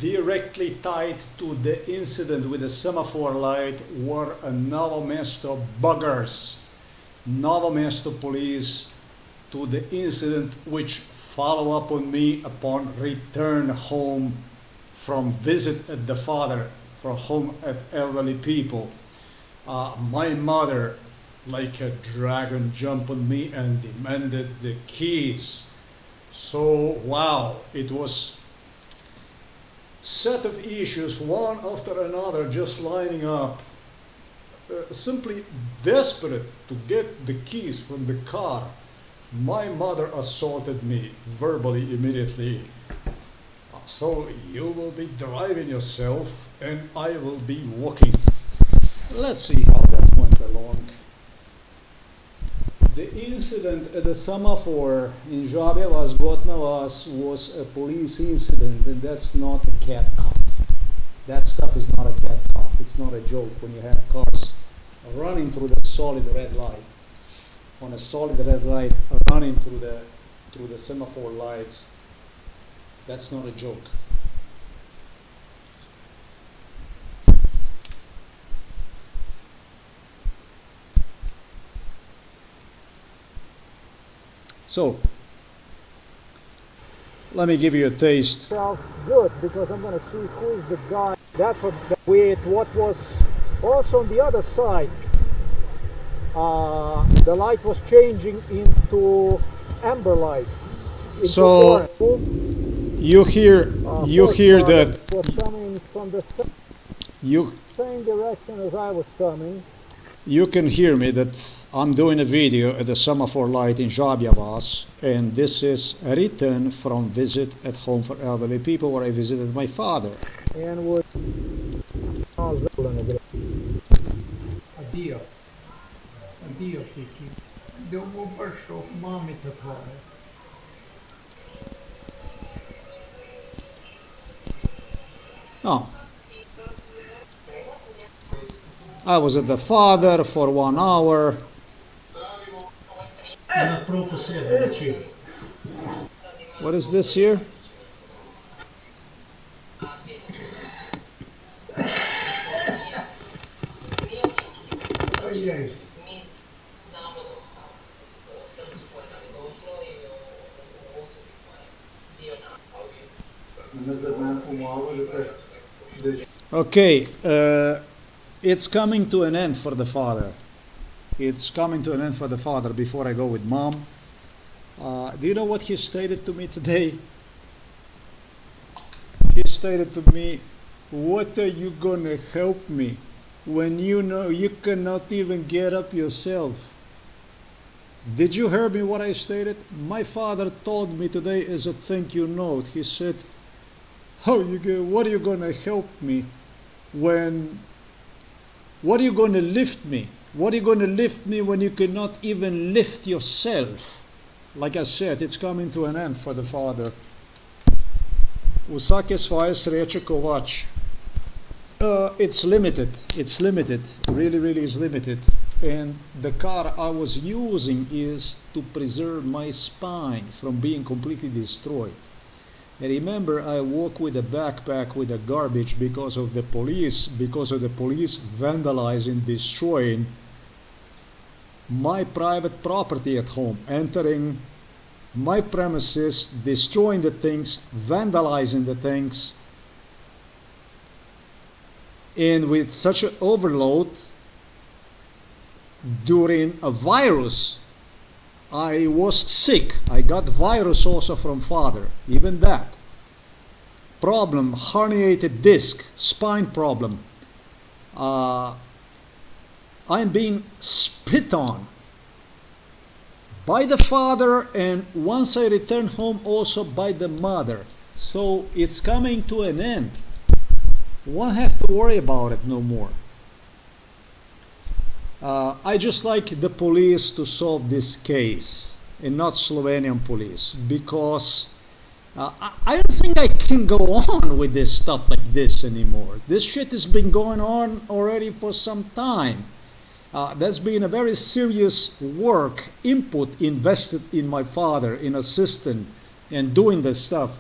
Directly tied to the incident with the semaphore light were a Novo Mesto buggers, Novo Mesto police, to the incident which follow up on me upon return home from visit at the father, from home at elderly people. My mother, like a dragon, jumped on me and demanded the keys. So wow, it was set of issues, one after another, just lining up, simply desperate to get the keys from the car. My mother assaulted me verbally immediately. So you will be driving yourself and I will be walking. Let's see how that went along. The incident at the semaphore in Žabjevas Gotnavas was a police incident, and that's not a cat cough. That stuff is not a cat cough. It's not a joke when you have cars running through the solid red light. On a solid red light, running through the semaphore lights. That's not a joke. So, let me give you a taste. Sounds good, because I'm going to see who is the guy. That's what was also on the other side. The light was changing into amber light. So you hear that was coming from the same direction as I was coming. You can hear me that I'm doing a video at the semaphore light in Žabjevas, and this is a return from visit at home for elderly people where I visited my father. And would Addio. Addio, Kiki. Devo perciò mamma ti fare. Oh. I was at the father for 1 hour. What is this here? Okay, it's coming to an end for the father. It's coming to an end for the father before I go with mom. Do you know what he stated to me today? He stated to me, "What are you gonna help me when you know you cannot even get up yourself?" Did you hear me what I stated? My father told me today as a thank you note. He said, what are you gonna help me when, what are you gonna lift me? What are you gonna lift me when you cannot even lift yourself? Like I said, it's coming to an end for the father. Vsake svoje sreče kovač. It's limited. It's limited. Really is limited. And the car I was using is to preserve my spine from being completely destroyed. And remember, I walk with a backpack with a garbage because of the police vandalizing, destroying my private property at home, entering my premises, destroying the things, vandalizing the things. And with such an overload, during a virus, I was sick. I got virus also from father, even that. Problem, herniated disc, spine problem. I'm being spit on by the father, and once I return home also by the mother. So it's coming to an end. Won't have to worry about it no more. I just like the police to solve this case and not Slovenian police, because I don't think I can go on with this stuff like this anymore. This shit has been going on already for some time. There's been a very serious work, input invested in my father, in assistant, and doing this stuff,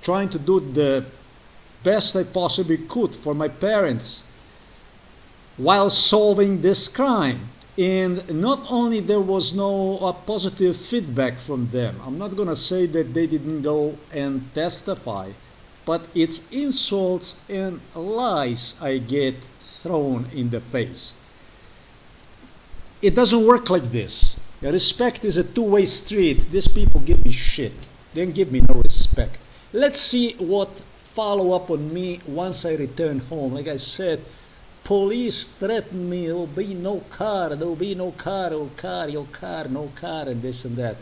trying to do the best I possibly could for my parents while solving this crime. And not only there was no positive feedback from them, I'm not going to say that they didn't go and testify, but it's insults and lies I get thrown in the face. It doesn't work like this. Respect is a two-way street. These people give me shit. They don't give me no respect. Let's see what follow up on me once I return home. Like I said, police threaten me, there'll be no car, there'll be no car, oh car, your car, no car, and this and that.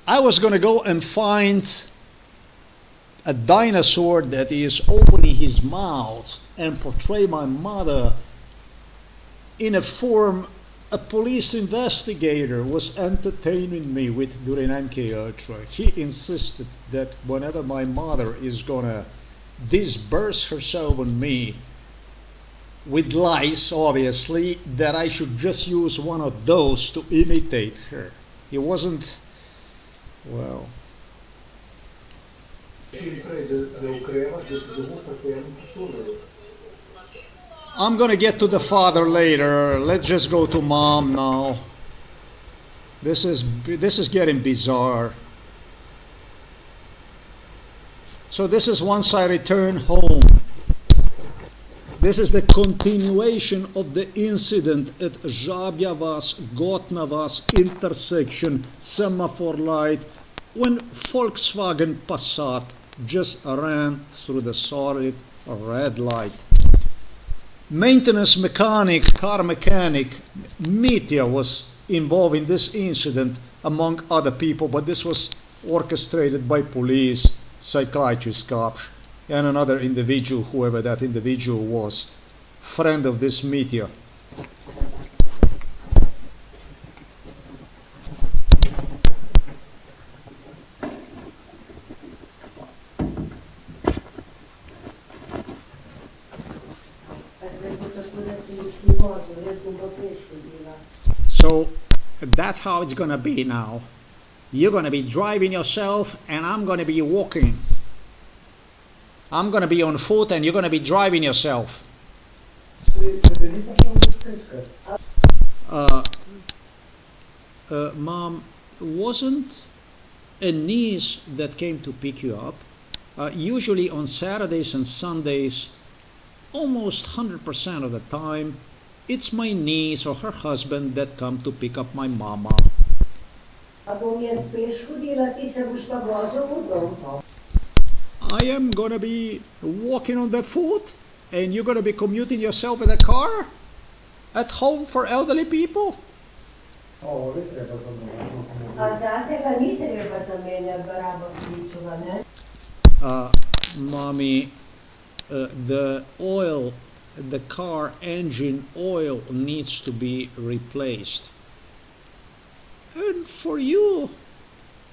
I was gonna go and find a dinosaur that is opening his mouth and portray my mother in a form a police investigator was entertaining me with during MK Ultra. He insisted that whenever my mother is gonna disburse herself on me with lies, obviously, that I should just use one of those to imitate her. It wasn't, well. I'm gonna get to the father later. Let's just go to mom now. This is getting bizarre. So this is once I return home. This is the continuation of the incident at Žabjavas-Gotnavas intersection semaphore light when Volkswagen Passat just ran through the solid red light. Maintenance mechanic, car mechanic, Mitya was involved in this incident among other people, but this was orchestrated by police, psychiatrist cops, and another individual, whoever that individual was, friend of this Mitya. So that's how it's gonna be now. You're gonna be driving yourself and I'm gonna be walking. I'm gonna be on foot and you're gonna be driving yourself. Mom, wasn't a niece that came to pick you up? Usually on Saturdays and Sundays, almost 100% of the time, it's my niece or her husband that come to pick up my mama. I am gonna be walking on the foot and you're gonna be commuting yourself in a car at home for elderly people? Mommy, the oil, the car engine oil needs to be replaced. And for you,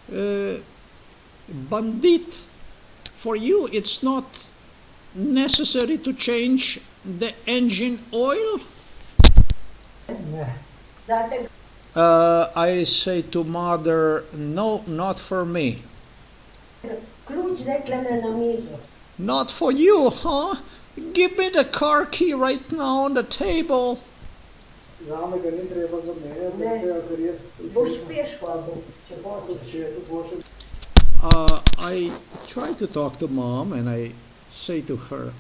bandit, for you it's not necessary to change the engine oil? I say to mother, no, not for me. Not for you, huh? Give me the car key right now on the table. I try to talk to mom and I say to her,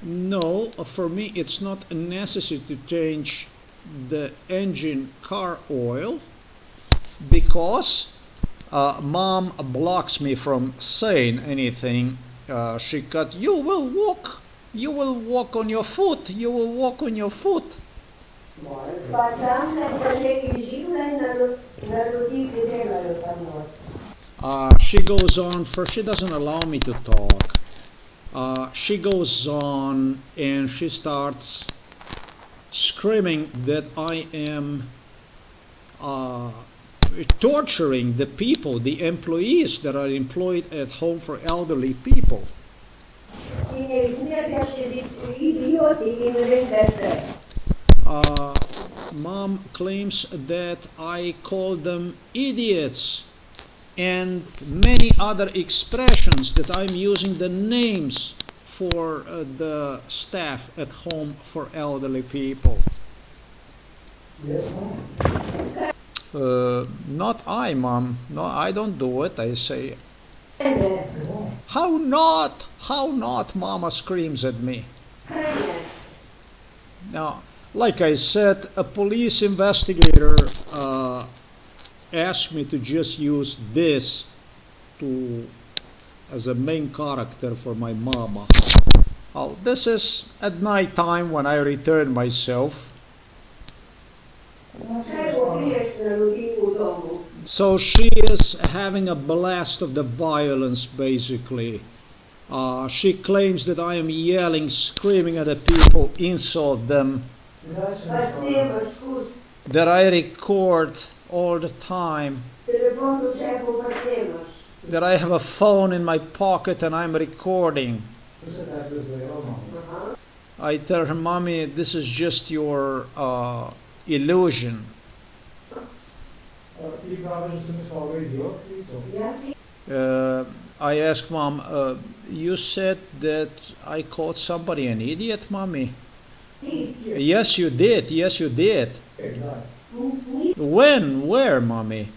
no, for me it's not necessary to change the engine car oil because mom blocks me from saying anything. She cut, you will walk on your foot, you will walk on your foot. She goes on, first she doesn't allow me to talk. She goes on and she starts screaming that I am torturing the people, the employees that are employed at home for elderly people. Mom claims that I call them idiots and many other expressions that I'm using the names for the staff at home for elderly people. Yes, Mom. Not I, Mom. No, I don't do it. I say, how not? How not? Mama screams at me. Now, like I said, a police investigator asked me to just use this as a main character for my mama. Oh, this is at night time when I return myself. So she is having a blast of the violence, basically. She claims that I am yelling, screaming at the people, insult them, that I record all the time, that I have a phone in my pocket and I'm recording. I tell her, Mommy, this is just your illusion. I asked Mom, you said that I called somebody an idiot, Mommy? Yes, you did. Yes, you did. When? Where, Mommy?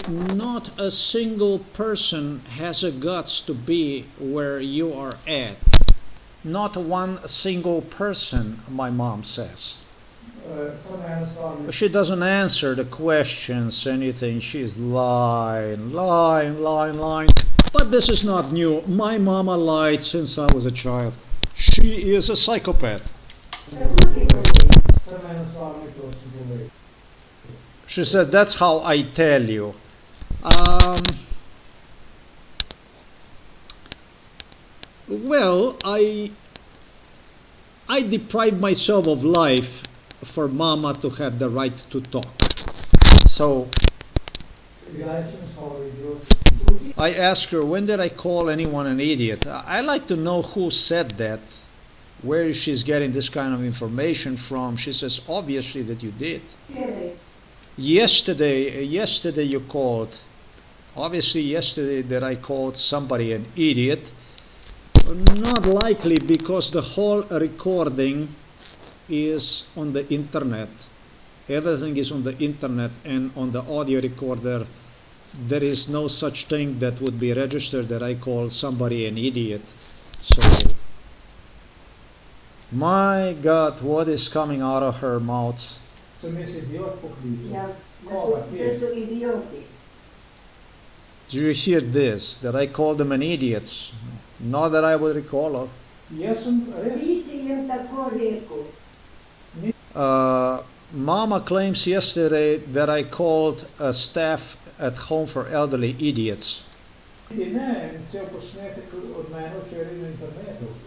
Not a single person has a guts to be where you are at. Not one single person, my mom says. She doesn't answer the questions, anything. She's lying. But this is not new. My mama lied since I was a child. She is a psychopath. She said, that's how I tell you. Well, I deprived myself of life for Mama to have the right to talk. So I asked her, when did I call anyone an idiot? I like to know who said that, where she's getting this kind of information from. She says, obviously that you did. Yesterday you called. Obviously yesterday that I called somebody an idiot. Not likely, because the whole recording is on the internet. Everything is on the internet, and on the audio recorder there is no such thing that would be registered that I called somebody an idiot. So, my God, what is coming out of her mouth? Do you hear this? That I called them an idiots? Not that I would recall her. Mama claims yesterday that I called a staff at home for elderly idiots.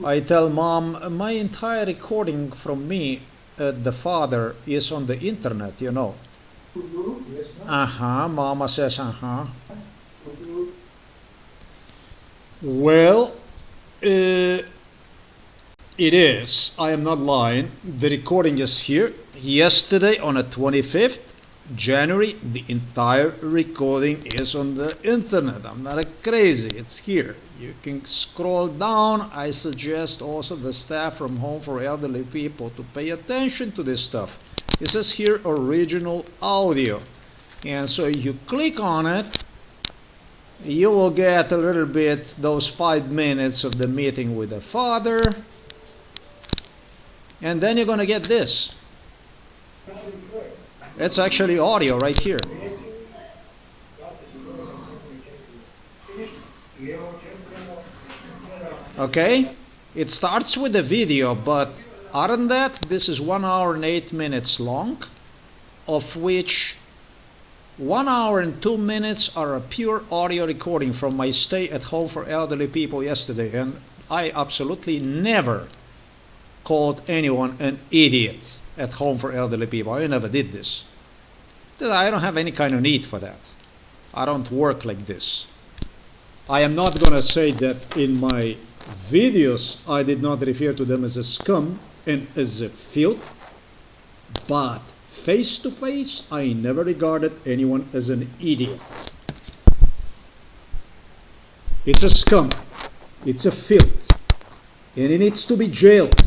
I tell Mom, my entire recording from me, the father, is on the internet, you know. Mama says, Well, it is. I am not lying. The recording is here. Yesterday on the 25th January, the entire recording is on the internet. I'm not crazy. It's here. You can scroll down. I suggest also the staff from Home for Elderly People to pay attention to this stuff. It says here original audio. And so you click on it, you will get a little bit those 5 minutes of the meeting with the father. And then you're going to get this. It's actually audio right here. Okay? It starts with a video, but other than that, this is 1 hour and 8 minutes long, of which 1 hour and 2 minutes are a pure audio recording from my stay at Home for Elderly People yesterday. And I absolutely never called anyone an idiot at Home for Elderly People. I never did this. I don't have any kind of need for that. I don't work like this. I am not going to say that in my videos I did not refer to them as a scum and as a filth, but Face to face, I never regarded anyone as an idiot. It's a scum. It's a filth. And he needs to be jailed.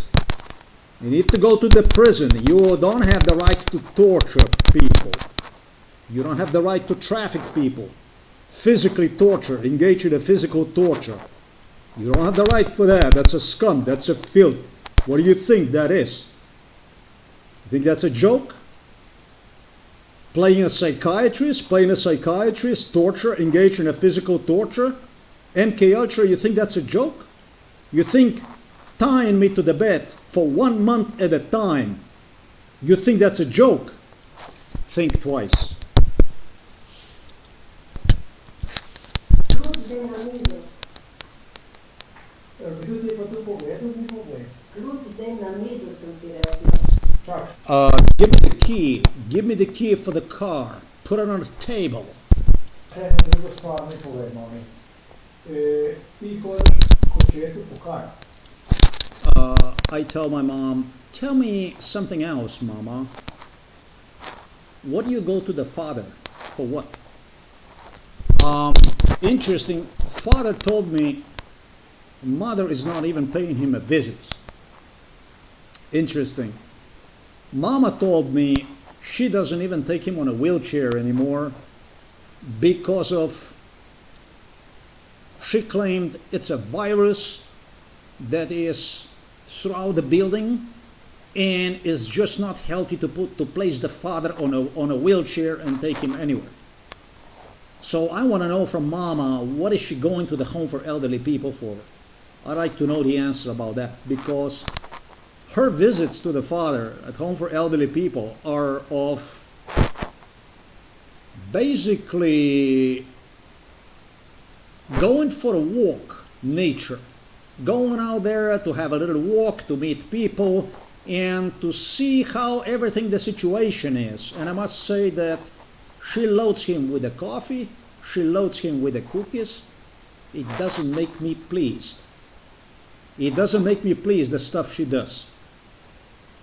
You need to go to the prison. You don't have the right to torture people. You don't have the right to traffic people. Physically torture, engage in a physical torture. You don't have the right for that. That's a scum. That's a filth. What do you think that is? You think that's a joke? Playing a psychiatrist, torture, engage in a physical torture? MK Ultra, you think that's a joke? You think tying me to the bed for 1 month at a time, you think that's a joke? Think twice. Give me the key. Give me the key for the car. Put it on the table. I tell my mom, tell me something else, Mama. What do you go to the father? For what? Interesting. Father told me mother is not even paying him a visit. Interesting. Mama told me she doesn't even take him on a wheelchair anymore because of, she claimed it's a virus that is throughout the building and is just not healthy to place the father on a wheelchair and take him anywhere. So I want to know from Mama, what is she going to the home for elderly people for? I'd like to know the answer about that, because her visits to the father at home for elderly people are of basically going for a walk, nature. Going out there to have a little walk, to meet people, and to see how everything the situation is. And I must say that she loads him with the coffee, she loads him with the cookies. It doesn't make me pleased. It doesn't make me pleased, the stuff she does.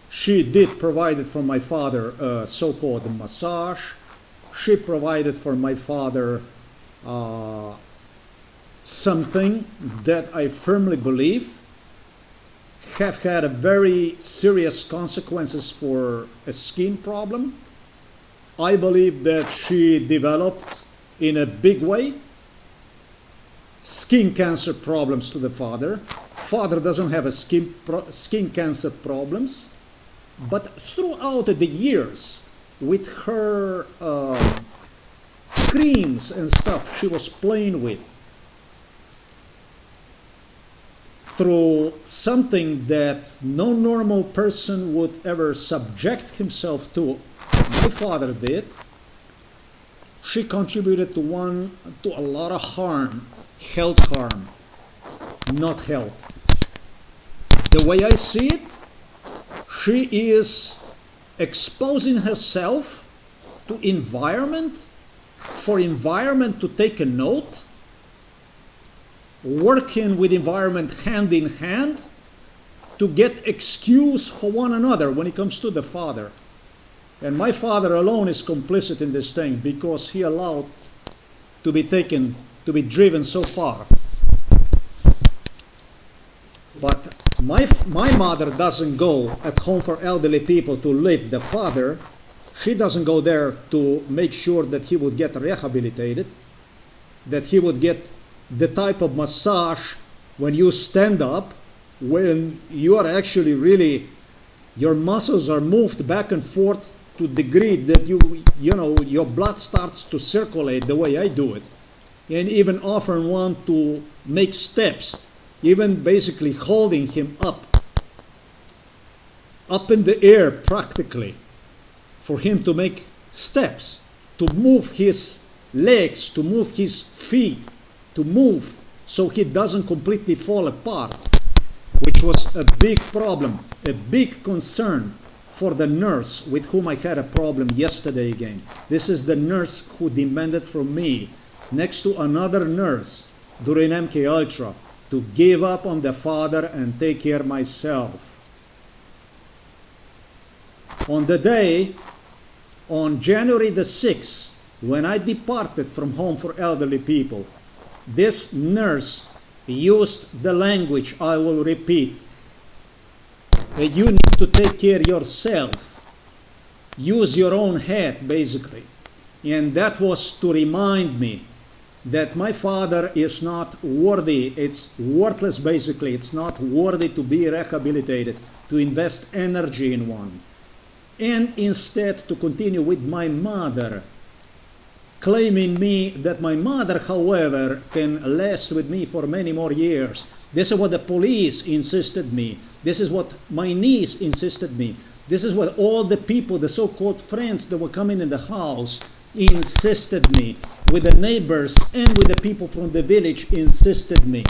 She did provide for my father a so-called massage. She provided for my father something that I firmly believe have had a very serious consequences for a skin problem. I believe that she developed in a big way skin cancer problems to the father. Father doesn't have a skin cancer problems, but throughout the years with her creams and stuff she was playing with, through something that no normal person would ever subject himself to, my father did, she contributed to a lot of harm, health harm, not health. The way I see it, she is exposing herself to environment, for environment to take a note, working with environment hand in hand to get excuse for one another when it comes to the father. And my father alone is complicit in this thing because he allowed to be taken, to be driven so far. But my mother doesn't go at home for elderly people to live the father. She doesn't go there to make sure that he would get rehabilitated, that he would get the type of massage when you stand up, when you are actually really, your muscles are moved back and forth to the degree that you know, your blood starts to circulate the way I do it. And even often want to make steps, even basically holding him up in the air practically, for him to make steps, to move his legs, to move his feet, to move so he doesn't completely fall apart, which was a big problem, a big concern for the nurse with whom I had a problem yesterday again. This is the nurse who demanded from me, next to another nurse during MK Ultra, to give up on the father and take care myself. On the day On January the 6th, when I departed from home for elderly people, this nurse used the language I will repeat. You need to take care of yourself. Use your own head, basically. And that was to remind me that my father is not worthy. It's worthless, basically. It's not worthy to be rehabilitated, to invest energy in one. And instead to continue with my mother, claiming me that my mother, however, can last with me for many more years. This is what the police insisted me. This is what my niece insisted me. This is what all the people, the so-called friends that were coming in the house, insisted me. With the neighbors and with the people from the village insisted me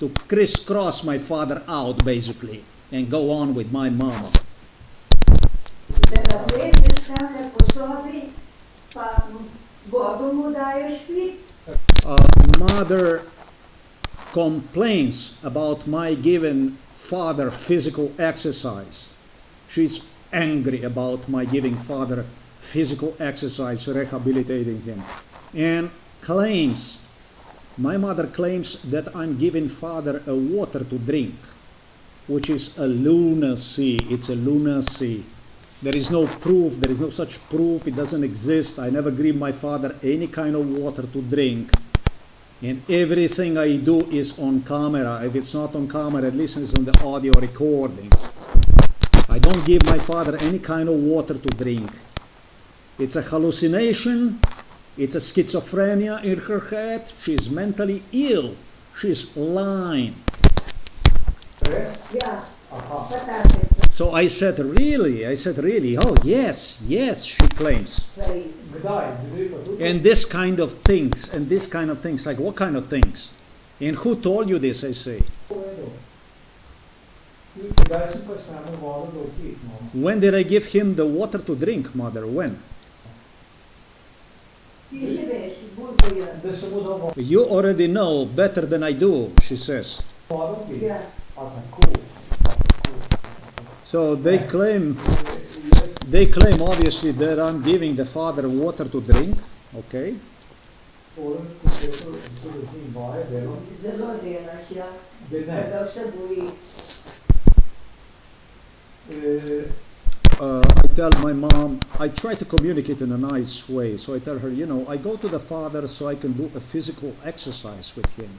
to crisscross my father out, basically, and go on with my mama. Mother complains about my giving father physical exercise. She's angry about my giving father physical exercise, rehabilitating him, and claims, my mother claims that I'm giving father a water to drink, which is a lunacy. It's a lunacy. There is no proof. There is no such proof. It doesn't exist. I never give my father any kind of water to drink. And everything I do is on camera. If it's not on camera, at least it's on the audio recording. I don't give my father any kind of water to drink. It's a hallucination. It's a schizophrenia in her head. She's mentally ill. She's lying. Yeah. So I said, really? I said, really? Oh, yes, yes, she claims. And this kind of things, like what kind of things? And who told you this, I say? When did I give him the water to drink, mother? When? You already know better than I do, she says. So they claim obviously that I'm giving the father water to drink, okay? I tell my mom, I try to communicate in a nice way, so I tell her, you know, I go to the father so I can do a physical exercise with him.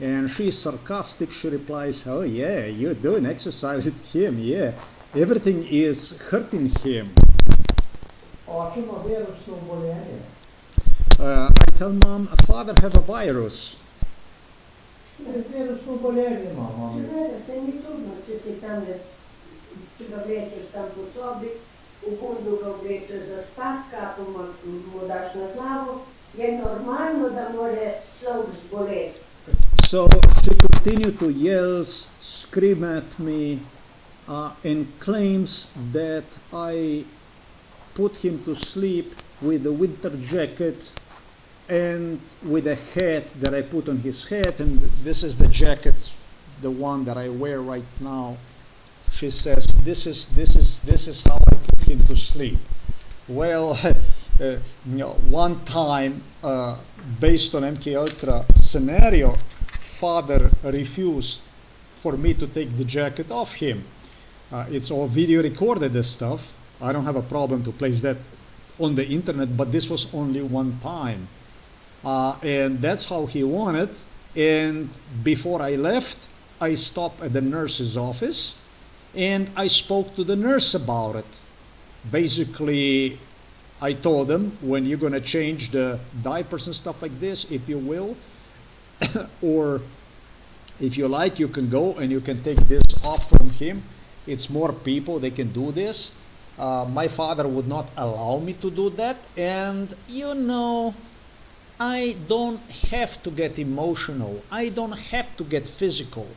And she's sarcastic, she replies, oh yeah, you're doing exercise with him, yeah. Everything is hurting him. I tell mom, father have a virus. So she continued to yell, scream at me, and claims that I put him to sleep with a winter jacket and with a hat that I put on his head, and this is the jacket, the one that I wear right now. She says, this is how I put him to sleep. Well, one time, based on MK Ultra scenario, father refused for me to take the jacket off him. It's all video recorded, this stuff. I don't have a problem to place that on the internet, but this was only one time. And that's how he wanted. And before I left, I stopped at the nurse's office and I spoke to the nurse about it. Basically, I told them, when you're going to change the diapers and stuff like this, if you will, or if you like, you can go and you can take this off from him. It's more people, they can do this. My father would not allow me to do that, and you know, I don't have to get emotional. I don't have to get physical.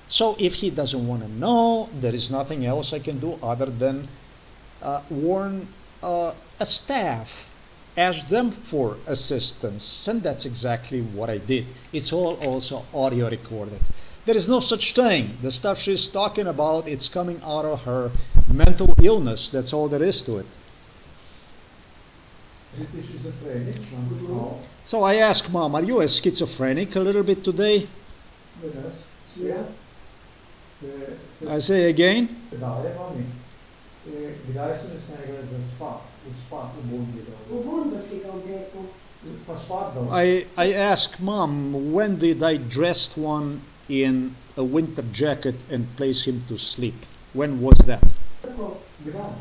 So if he doesn't want to know, there is nothing else I can do other than warn a staff, ask them for assistance, and that's exactly what I did. It's all also audio recorded. There is no such thing. The stuff she's talking about, it's coming out of her mental illness. That's all there is to it. So I asked Mom, are you a schizophrenic a little bit today? Yeah. I say again, I asked Mom, when did I dress one in a winter jacket and place him to sleep? When was that?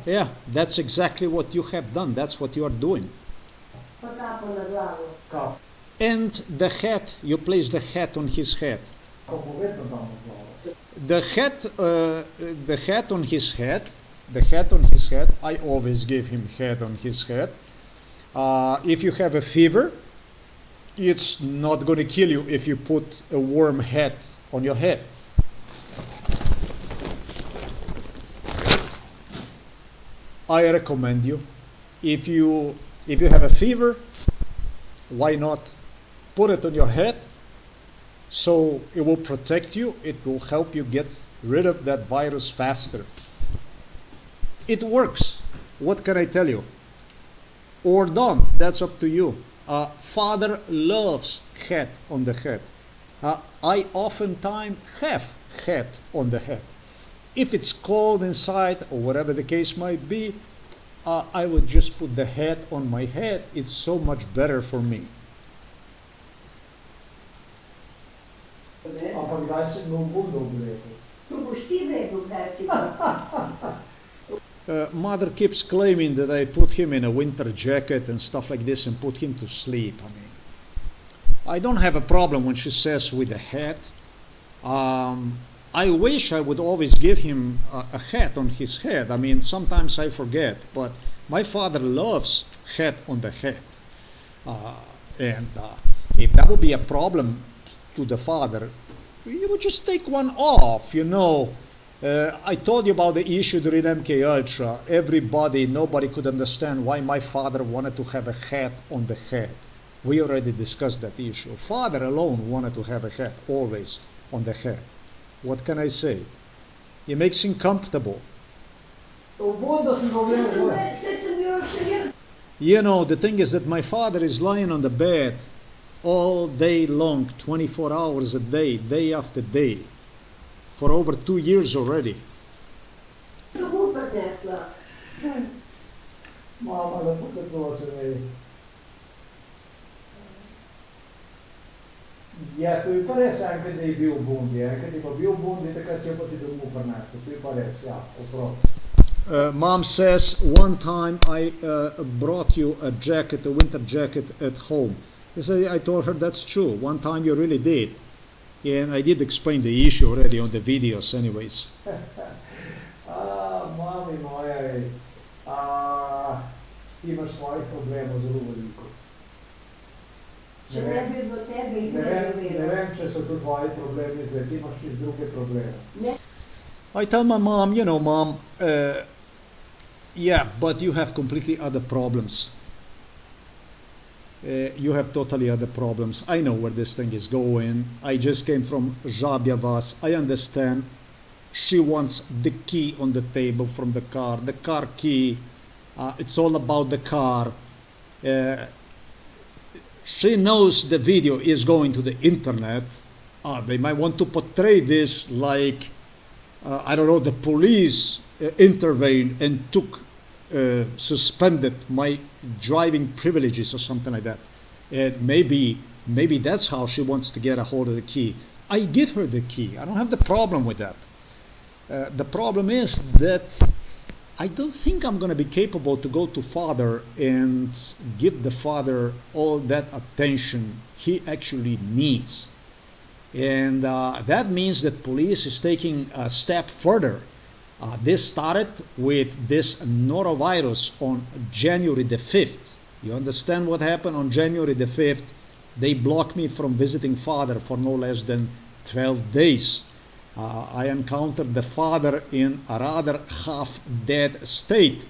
Yeah, that's exactly what you have done. That's what you are doing. And the hat, you place the hat on his head. The hat on his head, I always give him hat on his head. If you have a fever, it's not going to kill you if you put a warm hat on your head. I recommend you, if you have a fever, why not put it on your head, so it will protect you, it will help you get rid of that virus faster. It works. What can I tell you? Or don't, that's up to you. Father loves hat on the head. I oftentimes have hat on the head. If it's cold inside, or whatever the case might be, I would just put the hat on my head. It's so much better for me. Mother keeps claiming that I put him in a winter jacket and stuff like this and put him to sleep. I mean, I don't have a problem when she says with the hat. I wish I would always give him a hat on his head. I mean, sometimes I forget, but my father loves hat on the head. And if that would be a problem to the father, you would just take one off, you know. I told you about the issue during MK Ultra. Nobody could understand why my father wanted to have a hat on the head. We already discussed that issue. Father alone wanted to have a hat always on the head. What can I say? It makes him comfortable. You know, the thing is that my father is lying on the bed all day long, 24 hours a day, day after day, for over 2 years already. Ja, tu je pa res enkrat, da je bil bundi, enkrat je pa bil bundi, takrat si jo pa ti domov prinesel, tu je pa res, ja, oprosti. Mom says, one time I brought you a jacket, a winter jacket at home. I told her that's true. One time you really did. And I did explain the issue already on the videos anyways. Mami moja, imaš svojih problemov zelo veliko. Ne vem, če so to tvoji problemi, zdaj ti imaš čist druge probleme. I tell my mom, you know, Mom, yeah, but you have completely other problems. You have totally other problems. I know where this thing is going. I just came from Žabja Vas. I understand. She wants the key on the table from the car key. It's all about the car. She knows the video is going to the internet. They might want to portray this like, I don't know, the police intervened and suspended my driving privileges or something like that. And maybe that's how she wants to get a hold of the key. I give her the key. I don't have the problem with that. The problem is that I don't think I'm going to be capable to go to father and give the father all that attention he actually needs. And that means that police is taking a step further. This started with this norovirus on January the 5th. You understand what happened on January the 5th? They blocked me from visiting father for no less than 12 days. I encountered the father in a rather half-dead state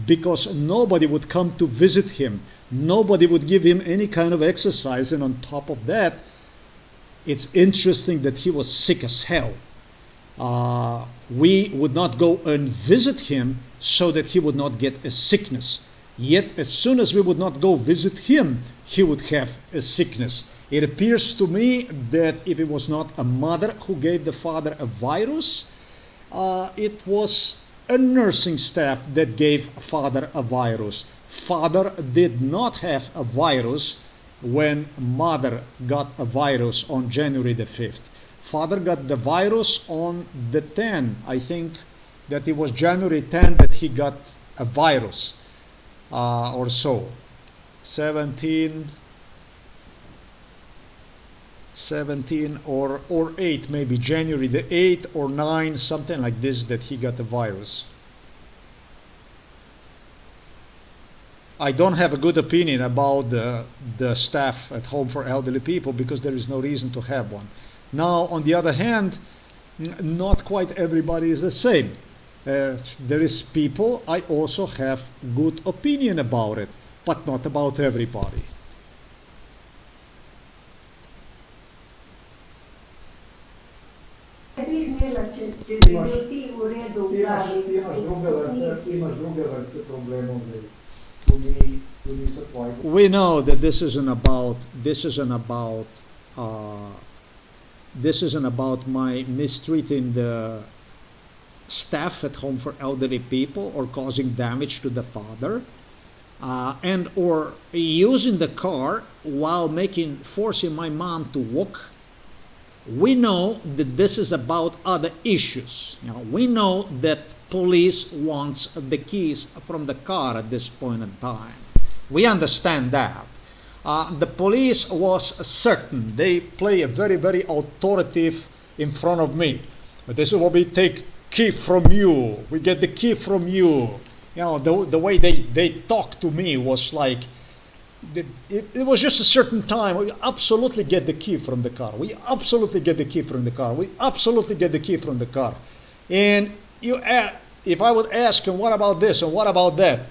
because nobody would come to visit him. Nobody would give him any kind of exercise. And on top of that, it's interesting that he was sick as hell. We would not go and visit him so that he would not get a sickness. Yet as soon as we would not go visit him, he would have a sickness. It appears to me that if it was not a mother who gave the father a virus, it was a nursing staff that gave father a virus. Father did not have a virus when mother got a virus on January the 5th. Father got the virus on the 10th. I think that it was January 10th that he got a virus or so. 17 or 8, maybe January the 8th or 9, something like this, that he got the virus. I don't have a good opinion about the staff at home for elderly people because there is no reason to have one. Now, on the other hand, not quite everybody is the same. There is people I also have good opinion about it, but not about everybody. Imaš druge vrste problemov zdaj. Tu niso tvoji. We know that this isn't about my mistreating the staff at home for elderly people or causing damage to the father, and or using the car while forcing my mom to walk. We know that this is about other issues. We know that police wants the keys from the car at this point in time. We understand that. The police was certain. They play a very, very authoritative in front of me. This is what we take key from you. We get the key from you. The way they talk to me was like, it was just a certain time. We absolutely get the key from the car. We absolutely get the key from the car. We absolutely get the key from the car. And if I would ask them, what about this and what about that?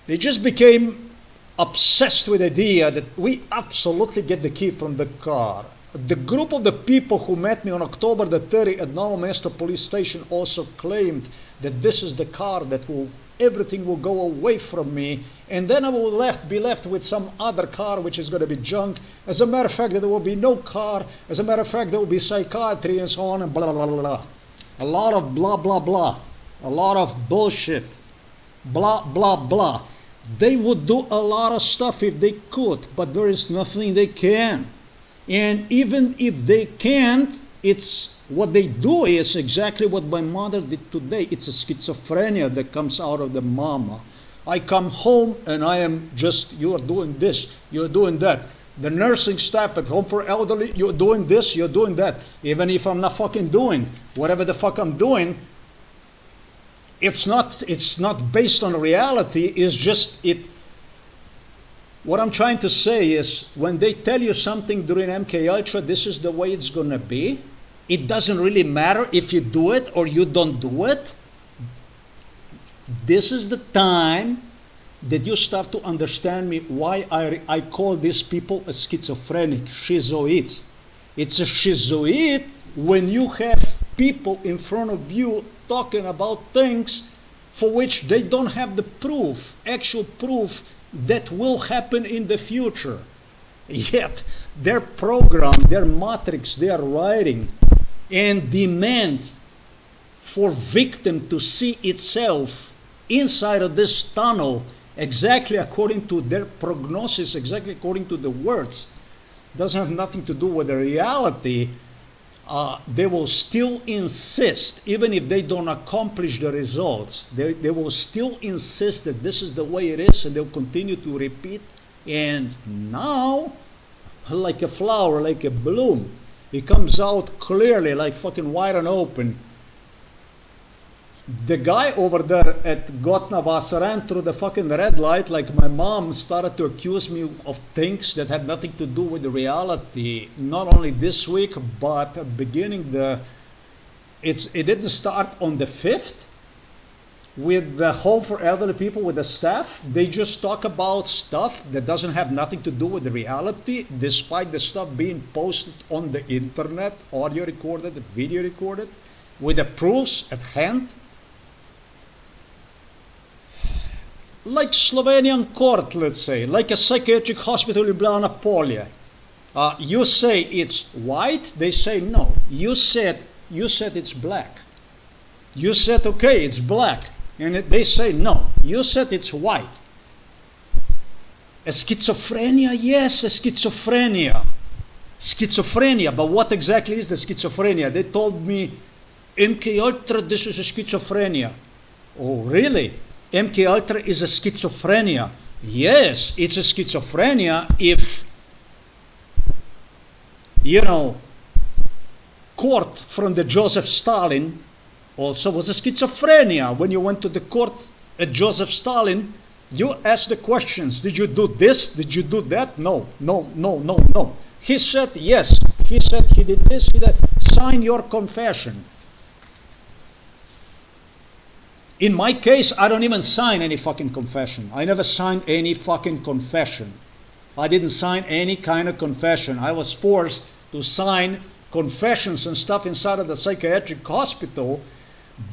They just became obsessed with the idea that we absolutely get the key from the car. The group of the people who met me on October the 30th at Novo Mesto police station also claimed that this is the car that everything will go away from me, and then I will be left with some other car which is going to be junk. As a matter of fact, there will be no car. As a matter of fact, there will be psychiatry and so on and blah, blah, blah, blah. A lot of blah, blah, blah. A lot of bullshit. Blah, blah, blah. They would do a lot of stuff if they could, but there is nothing they can. And even if they can't, it's what they do is exactly what my mother did today. It's a schizophrenia that comes out of the mama. I come home and I am just, you are doing this, you're doing that. The nursing staff at home for elderly, you're doing this, you're doing that. Even if I'm not fucking doing whatever the fuck I'm doing, it's not based on reality. It's just what I'm trying to say is, when they tell you something during MK Ultra, this is the way it's gonna be. It doesn't really matter if you do it or you don't do it. This is the time that you start to understand me why I call these people a schizophrenic, schizoids. It's a schizoid when you have people in front of you talking about things for which they don't have the proof, actual proof that will happen in the future. Yet their program, their matrix, they are writing and demand for victim to see itself inside of this tunnel exactly according to their prognosis, exactly according to the words. Doesn't have nothing to do with the reality. They will still insist, even if they don't accomplish the results, they will still insist that this is the way it is, and they'll continue to repeat. And now, like a flower, like a bloom, it comes out clearly, like fucking wide and open. The guy over there at Gotnavas ran through the fucking red light like my mom started to accuse me of things that had nothing to do with the reality. Not only this week, but beginning it didn't start on the 5th with the home for elderly people with the staff. They just talk about stuff that doesn't have nothing to do with the reality, despite the stuff being posted on the internet, audio recorded, video recorded, with the proofs at hand. like Slovenian court, let's say, like a psychiatric hospital in Ljubljana, Polje. You say it's white, they say no. You said it's black. You said okay, it's black, and they say no. You said it's white. A schizophrenia, yes, a schizophrenia. Schizophrenia, but what exactly is the schizophrenia? They told me, MK Ultra, this is a schizophrenia. Oh, really? MK Ultra is a schizophrenia. Yes, it's a schizophrenia if, court from the Joseph Stalin also was a schizophrenia. When you went to the court at Joseph Stalin, you asked the questions. Did you do this? Did you do that? No, no, no, no, no. He said yes. He said he did this, he did. Sign your confession. In my case, I don't even sign any fucking confession. I never signed any fucking confession. I didn't sign any kind of confession. I was forced to sign confessions and stuff inside of the psychiatric hospital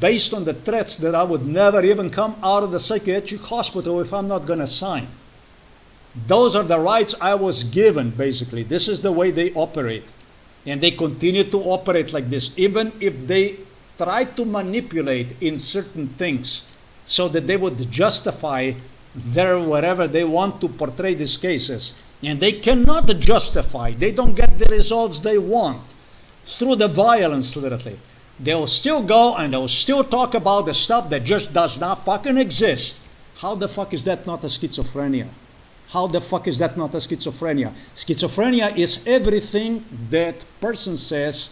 based on the threats that I would never even come out of the psychiatric hospital if I'm not going to sign. Those are the rights I was given, basically. This is the way they operate. And they continue to operate like this, even if they try to manipulate in certain things so that they would justify their whatever they want to portray these cases. And they cannot justify. They don't get the results they want through the violence, literally. They'll still go and they'll still talk about the stuff that just does not fucking exist. How the fuck is that not a schizophrenia? How the fuck is that not a schizophrenia? Schizophrenia is everything that person says,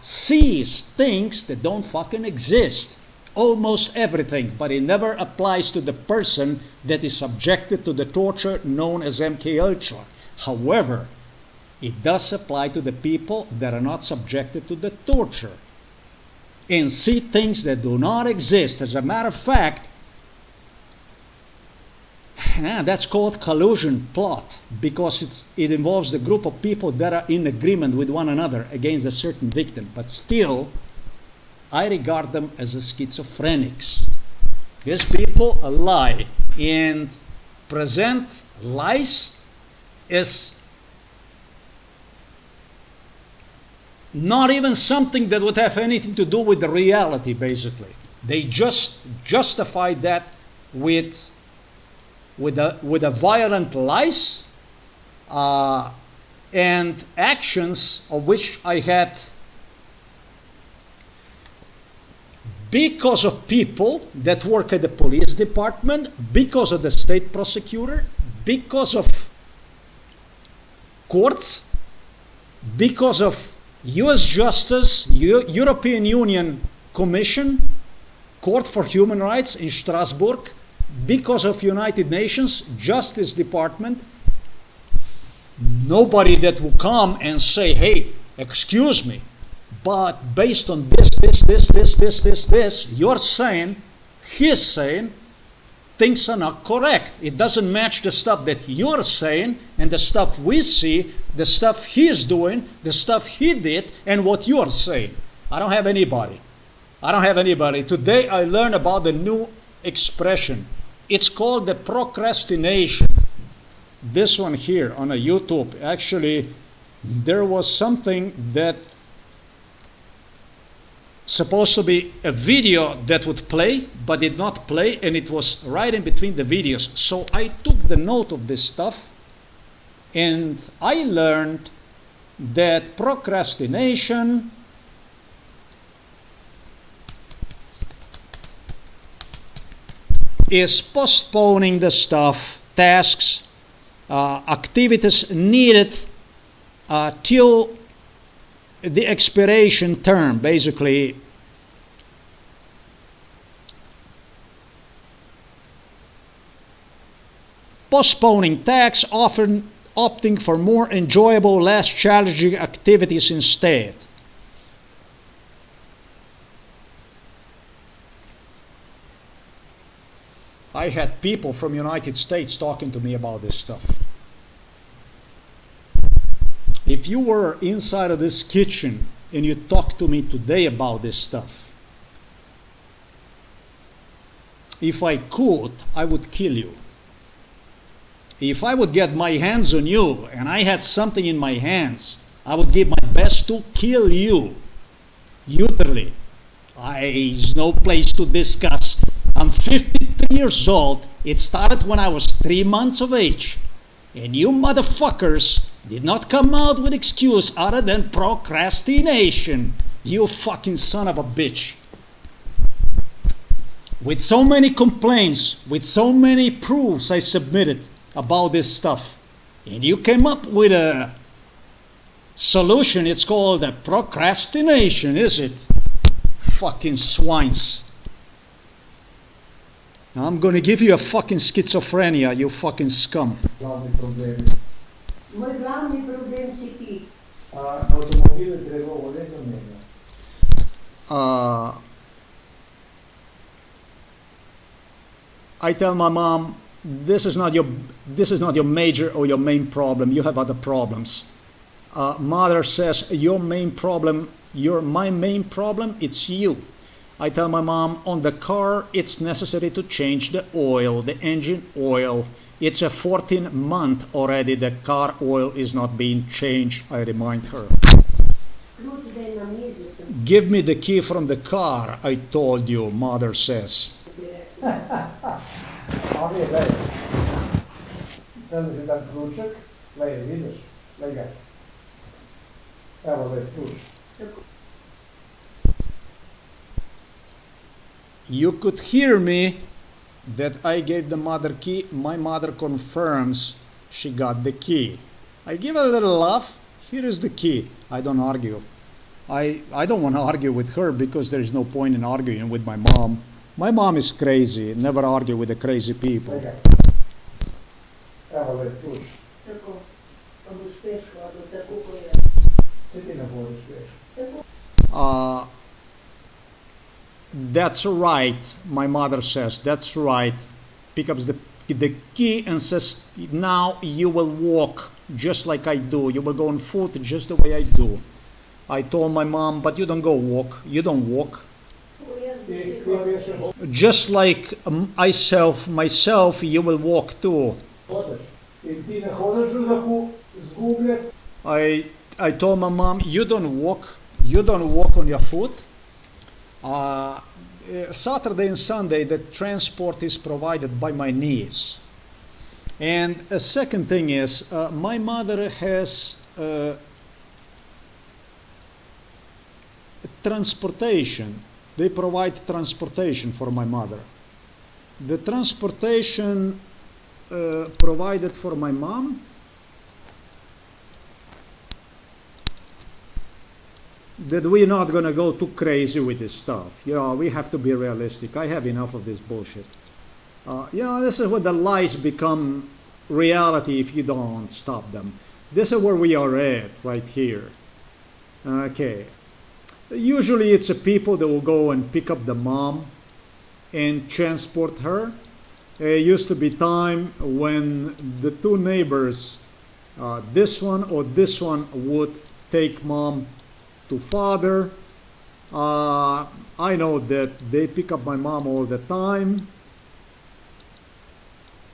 sees things that don't fucking exist. Almost everything, but it never applies to the person that is subjected to the torture known as MK Ultra. However, it does apply to the people that are not subjected to the torture and see things that do not exist. As a matter of fact, that's called collusion plot, because it involves a group of people that are in agreement with one another against a certain victim. But still, I regard them as schizophrenics. These people lie and present lies as not even something that would have anything to do with the reality, basically. They just justify that with a violent lies and actions of which I had, because of people that work at the police department, because of the state prosecutor, because of courts, because of US Justice, European Union Commission, Court for Human Rights in Strasbourg, because of United Nations Justice Department. Nobody that will come and say, hey, excuse me, but based on this, you're saying, he's saying, things are not correct. It doesn't match the stuff that you're saying and the stuff we see, the stuff he's doing, the stuff he did, and what you're saying. I don't have anybody. I don't have anybody. Today I learned about the new expression. It's called the procrastination. This one here on a YouTube. Actually, there was something that supposed to be a video that would play, but did not play, and it was right in between the videos. So I took the note of this stuff, and I learned that procrastination is postponing the stuff, tasks, activities needed till the expiration term, basically. Postponing tasks, often opting for more enjoyable, less challenging activities instead. I had people from United States talking to me about this stuff. If you were inside of this kitchen and you talked to me today about this stuff, If I could, I would kill you. If I would get my hands on you and I had something in my hands, I would give my best to kill you. Utterly. There's no place to discuss. I'm 53 years old. It started when I was 3 months of age. And you motherfuckers did not come out with excuse other than procrastination. You fucking son of a bitch. With so many complaints, with so many proofs I submitted about this stuff, and you came up with a solution, it's called procrastination, is it? Fucking swines. Now I'm gonna give you a fucking schizophrenia, you fucking scum. Glavni problem. Moj glavni problem si ti. Na avtomobile treba olje zamenjati. I tell my mom, this is not your major or your main problem. You have other problems. Mother says, your main problem, my main problem, it's you. I tell my mom, on the car, it's necessary to change the oil, the engine oil. It's a 14-month already. The car oil is not being changed. I remind her. Ključ da je na mizi. Give me the key from the car, I told you, mother says. Ali, gledaj. Tam je dan ključek, gledaj, vidiš, gledaj ga. Evo, gledaj, ključ. You could hear me that I gave the mother key. My mother confirms she got the key. I give a little laugh. Here is the key. I don't argue. I don't want to argue with her because there is no point in arguing with my mom. My mom is crazy. Never argue with the crazy people. Gledaj. Evo, gledaj, ključ. Tako, pa boš peš hodil, tako ko je. Se ti ne boš peš. Tako. That's right, my mother says. That's right. Picks up the key and says, now you will walk just like I do. You will go on foot just the way I do. I told my mom, but you don't go walk. You don't walk. Ti veš, Just like myself, you will walk too. hodiš. In ti ne hodiš tako zgubljati. I told my mom, you don't walk on your foot. Saturday and Sunday, the transport is provided by my niece. And a second thing is, my mother has transportation. They provide transportation for my mother. The transportation provided for my mom that we're not going to go too crazy with this stuff. You know, we have to be realistic. I have enough of this bullshit. This is where the lies become reality if you don't stop them. This is where we are at right here. Okay. Usually it's the people that will go and pick up the mom and transport her. It used to be time when the two neighbors, this one or this one, would take mom to father. I know that they pick up my mom all the time.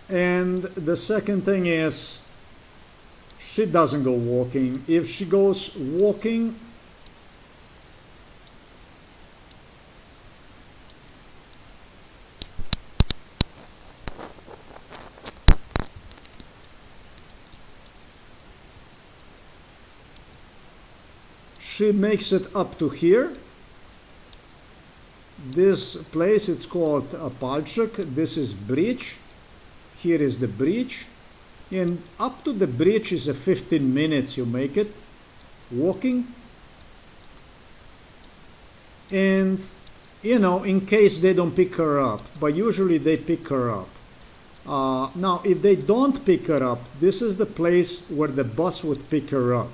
And the second thing is, she doesn't go walking. If she goes walking, she makes it up to here. This place, it's called a Palchik. This is bridge. Here is the bridge. And up to the bridge is a 15 minutes you make it walking. And, you know, in case they don't pick her up, but usually they pick her up. Now, if they don't pick her up, this is the place where the bus would pick her up.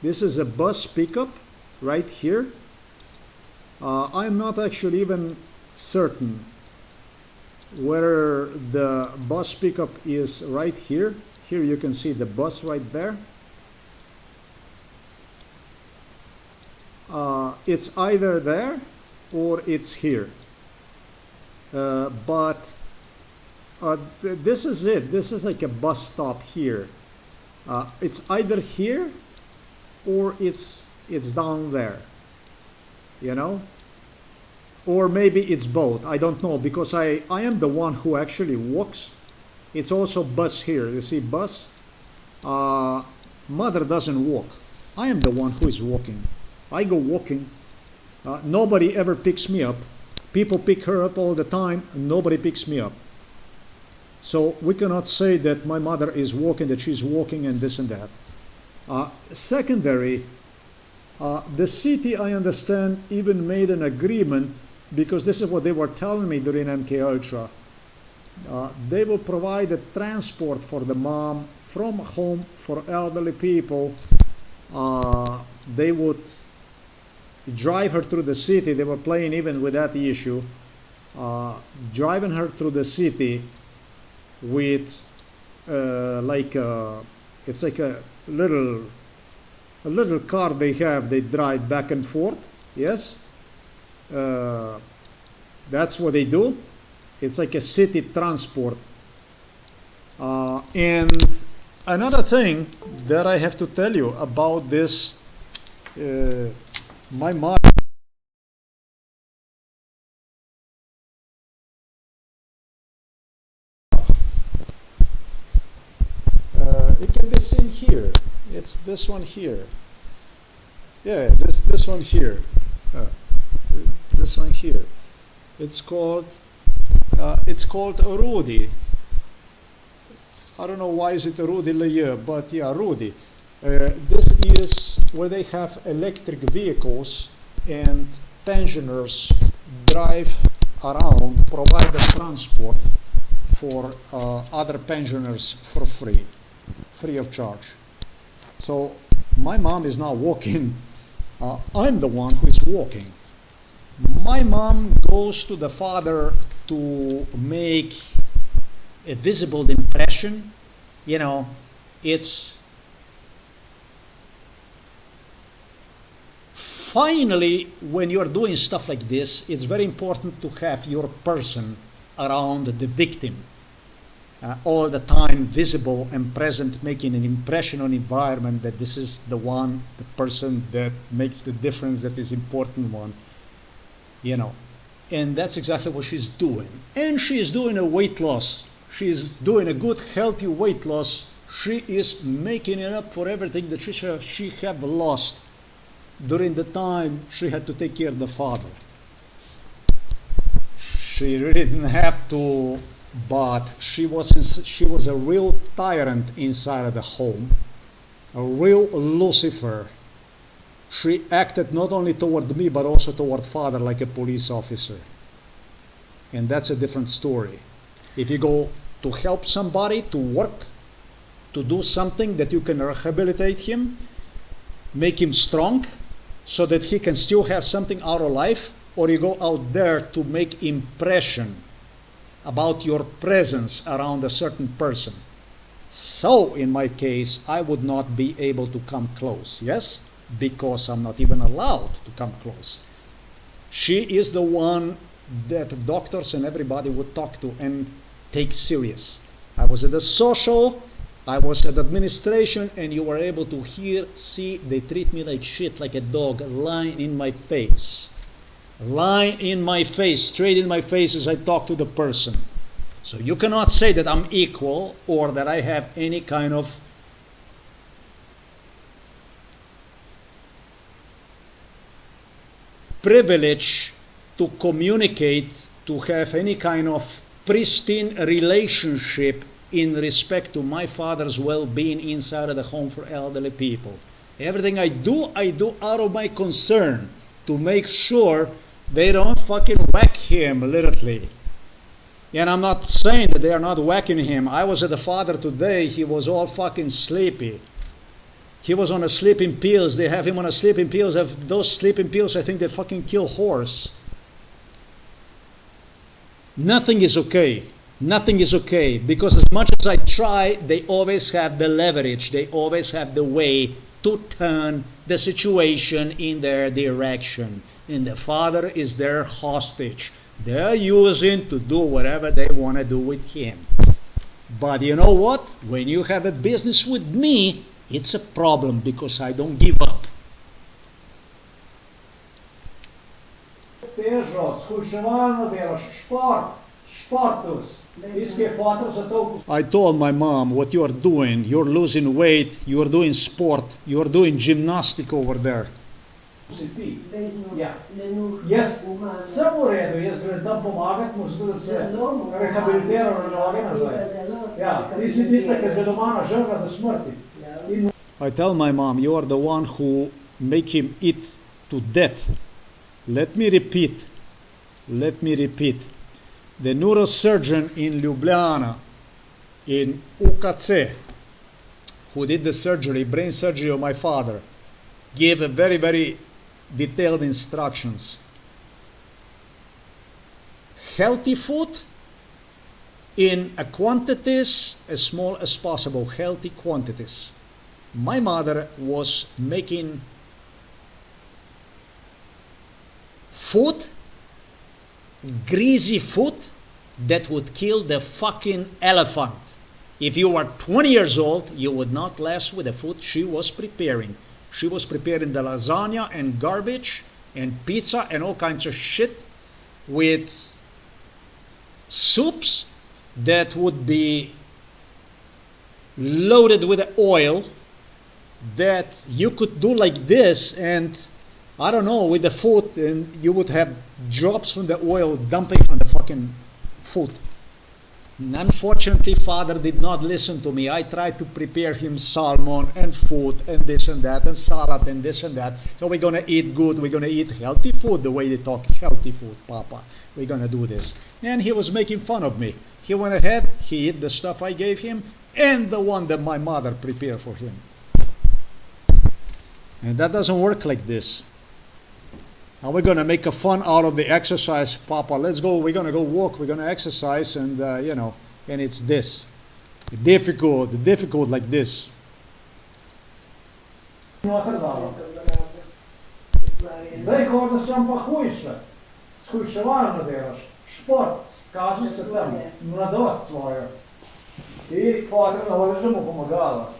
This is a bus pickup right here. I'm not actually even certain whether the bus pickup is right here. Here you can see the bus right there. It's either there or it's here. But this is it. This is like a bus stop here. It's either here or it's down there, you know, or maybe it's both. I don't know, because I am the one who actually walks. It's also bus here. You see bus? Mother doesn't walk. I am the one who is walking. I go walking. Nobody ever picks me up. People pick her up all the time, and nobody picks me up. So we cannot say that my mother is walking, that she's walking and this and that. Secondary, the city, I understand, even made an agreement, because this is what they were telling me during MK Ultra. They will provide a transport for the mom from home for elderly people. They would drive her through the city. They were playing even with that issue, driving her through the city with it's like a little car they have. They drive back and forth. Yes, that's what they do. It's like a city transport. And another thing that I have to tell you about this, my mom. It can be seen here. It's this one here. Yeah, this one here. This one here. It's called Rudy. I don't know why is it Rudy Leye, but yeah, Rudy. This is where they have electric vehicles and pensioners drive around, provide the transport for other pensioners for free of charge. So my mom is now walking. I'm the one who is walking. My mom goes to the father to make a visible impression. You know, it's finally, when you're doing stuff like this, it's very important to have your person around the victim all the time, visible and present, making an impression on environment that this is the one, the person that makes the difference, that is important one, you know. And that's exactly what she's doing. And she's doing a weight loss. She's doing a good, healthy weight loss. She is making it up for everything that she have lost during the time she had to take care of the father. She really didn't have to, but she was a real tyrant inside of the home, a real Lucifer. She acted not only toward me but also toward father like a police officer. And that's a different story. If you go to help somebody to work, to do something that you can rehabilitate him, make him strong so that he can still have something out of life, or you go out there to make impression about your presence around a certain person. So in my case, I would not be able to come close, yes? Because I'm not even allowed to come close. She is the one that doctors and everybody would talk to and take serious. I was at the social, I was at administration, and you were able to see, they treat me like shit, like a dog, lying in my face. Lying in my face, straight in my face as I talk to the person. So you cannot say that I'm equal or that I have any kind of privilege to communicate, to have any kind of pristine relationship in respect to my father's well-being inside of the home for elderly people. Everything I do out of my concern to make sure they don't fucking whack him literally. And I'm not saying that they are not whacking him. I was at the father today, he was all fucking sleepy. He was on a sleeping pills. They have him on a sleeping pills. Those sleeping pills, I think they fucking kill horse. Nothing is okay. Nothing is okay. Because as much as I try, they always have the leverage. They always have the way to turn the situation in their direction. And the father is their hostage. They're using to do whatever they want to do with him. But you know what? When you have a business with me, it's a problem because I don't give up. Težo, skuševalno delaš, športus. Iski je fotor za to. I told my mom, what you are doing, you're losing weight, you're doing sport, you're doing gymnastic over there. Si ti. Ja. Jaz sem v redu, jaz grem tam pomagati mu, zato da se rehabilitiral na noge nazaj. Ja, ti si tista, ki je doma nažrla do smrti. I tell my mom, you are the one who make him eat to death. Let me repeat. The neurosurgeon in Ljubljana, in UKC, who did the surgery, brain surgery of my father, gave a very, very detailed instructions. Healthy food in a quantities as small as possible, healthy quantities. My mother was making food, greasy food, that would kill the fucking elephant. If you were 20 years old, you would not last with the food she was preparing. She was preparing the lasagna and garbage and pizza and all kinds of shit with soups that would be loaded with oil that you could do like this, and I don't know, with the food, and you would have drops from the oil dumping on the fucking food. And unfortunately, father did not listen to me. I tried to prepare him salmon and food and this and that and salad and this and that. So we're going to eat good. We're going to eat healthy food the way they talk healthy food, Papa. We're going to do this. And he was making fun of me. He went ahead, he ate the stuff I gave him and the one that my mother prepared for him. And that doesn't work like this. Are we going to make a fun out of the exercise, Papa? Let's go. We're going to go walk. We're going to exercise, and and it's this. Difficult like this. Zdaj hoda sem pa hujša. Skuševalno delaš. Šport, kaži se tam, mladost svojo. Ti fotor ne hodeš, da mu pomagala.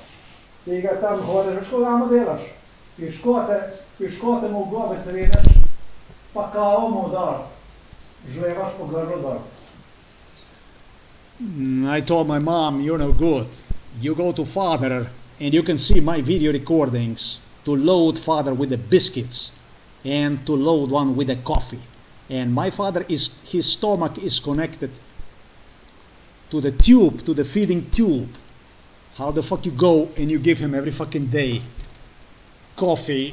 Ti ga tam hodeš, veš koga delaš. Piškote mu v gobec redeš, pa kavo mu dal. Žlevaš po grlu dal. I told my mom, you're no good. You go to father and you can see my video recordings to load father with the biscuits and to load one with the coffee. And my father, his stomach is connected to the tube, to the feeding tube. How the fuck you go and you give him every fucking day coffee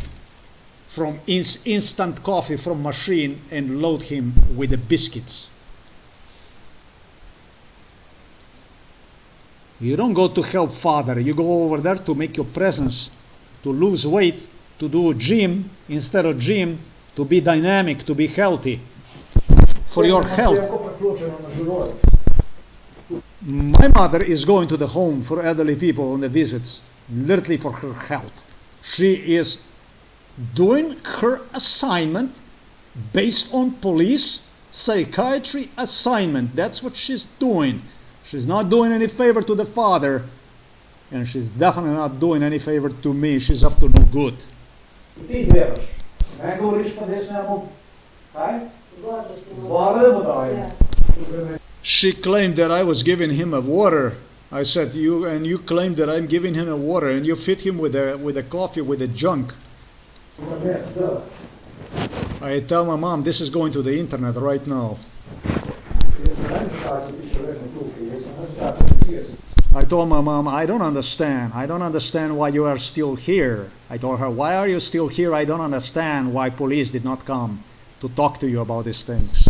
from instant coffee from machine and load him with the biscuits? You don't go to help father. You go over there to make your presence, to lose weight, to do gym instead of gym, to be dynamic, to be healthy, for your health. My mother is going to the home for elderly people on the visits, literally for her health. She is doing her assignment based on police psychiatry assignment. That's what she's doing. She's not doing any favor to the father, and she's definitely not doing any favor to me. She's up to no good. Ti delaš. Ne govoriš pa desnemu, kaj? Voda mu dajem. She claimed that I was giving him a water. I said, you claim that I'm giving him a water, and you feed him with a coffee with a junk. I tell my mom, this is going to the internet right now. I told my mom, I don't understand. I don't understand why you are still here. I told her, why are you still here? I don't understand why police did not come to talk to you about these things.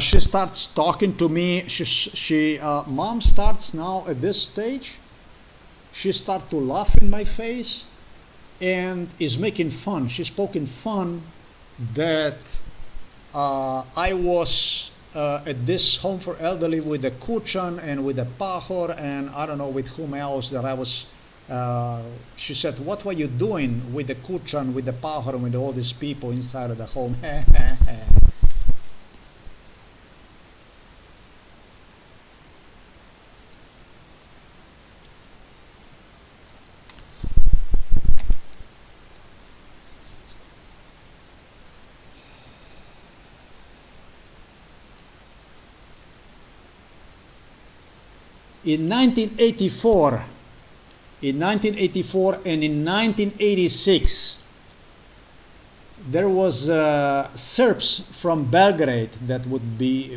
She starts talking to me. Mom starts now at this stage. She starts to laugh in my face and is making fun. She's poking fun that I was at this home for elderly with the Kuchan and with the Pahor and I don't know with whom else that I was. She said, "What were you doing with the Kuchan, with the Pahor, and with all these people inside of the home?" In 1984, and in 1986, there was Serbs from Belgrade that would be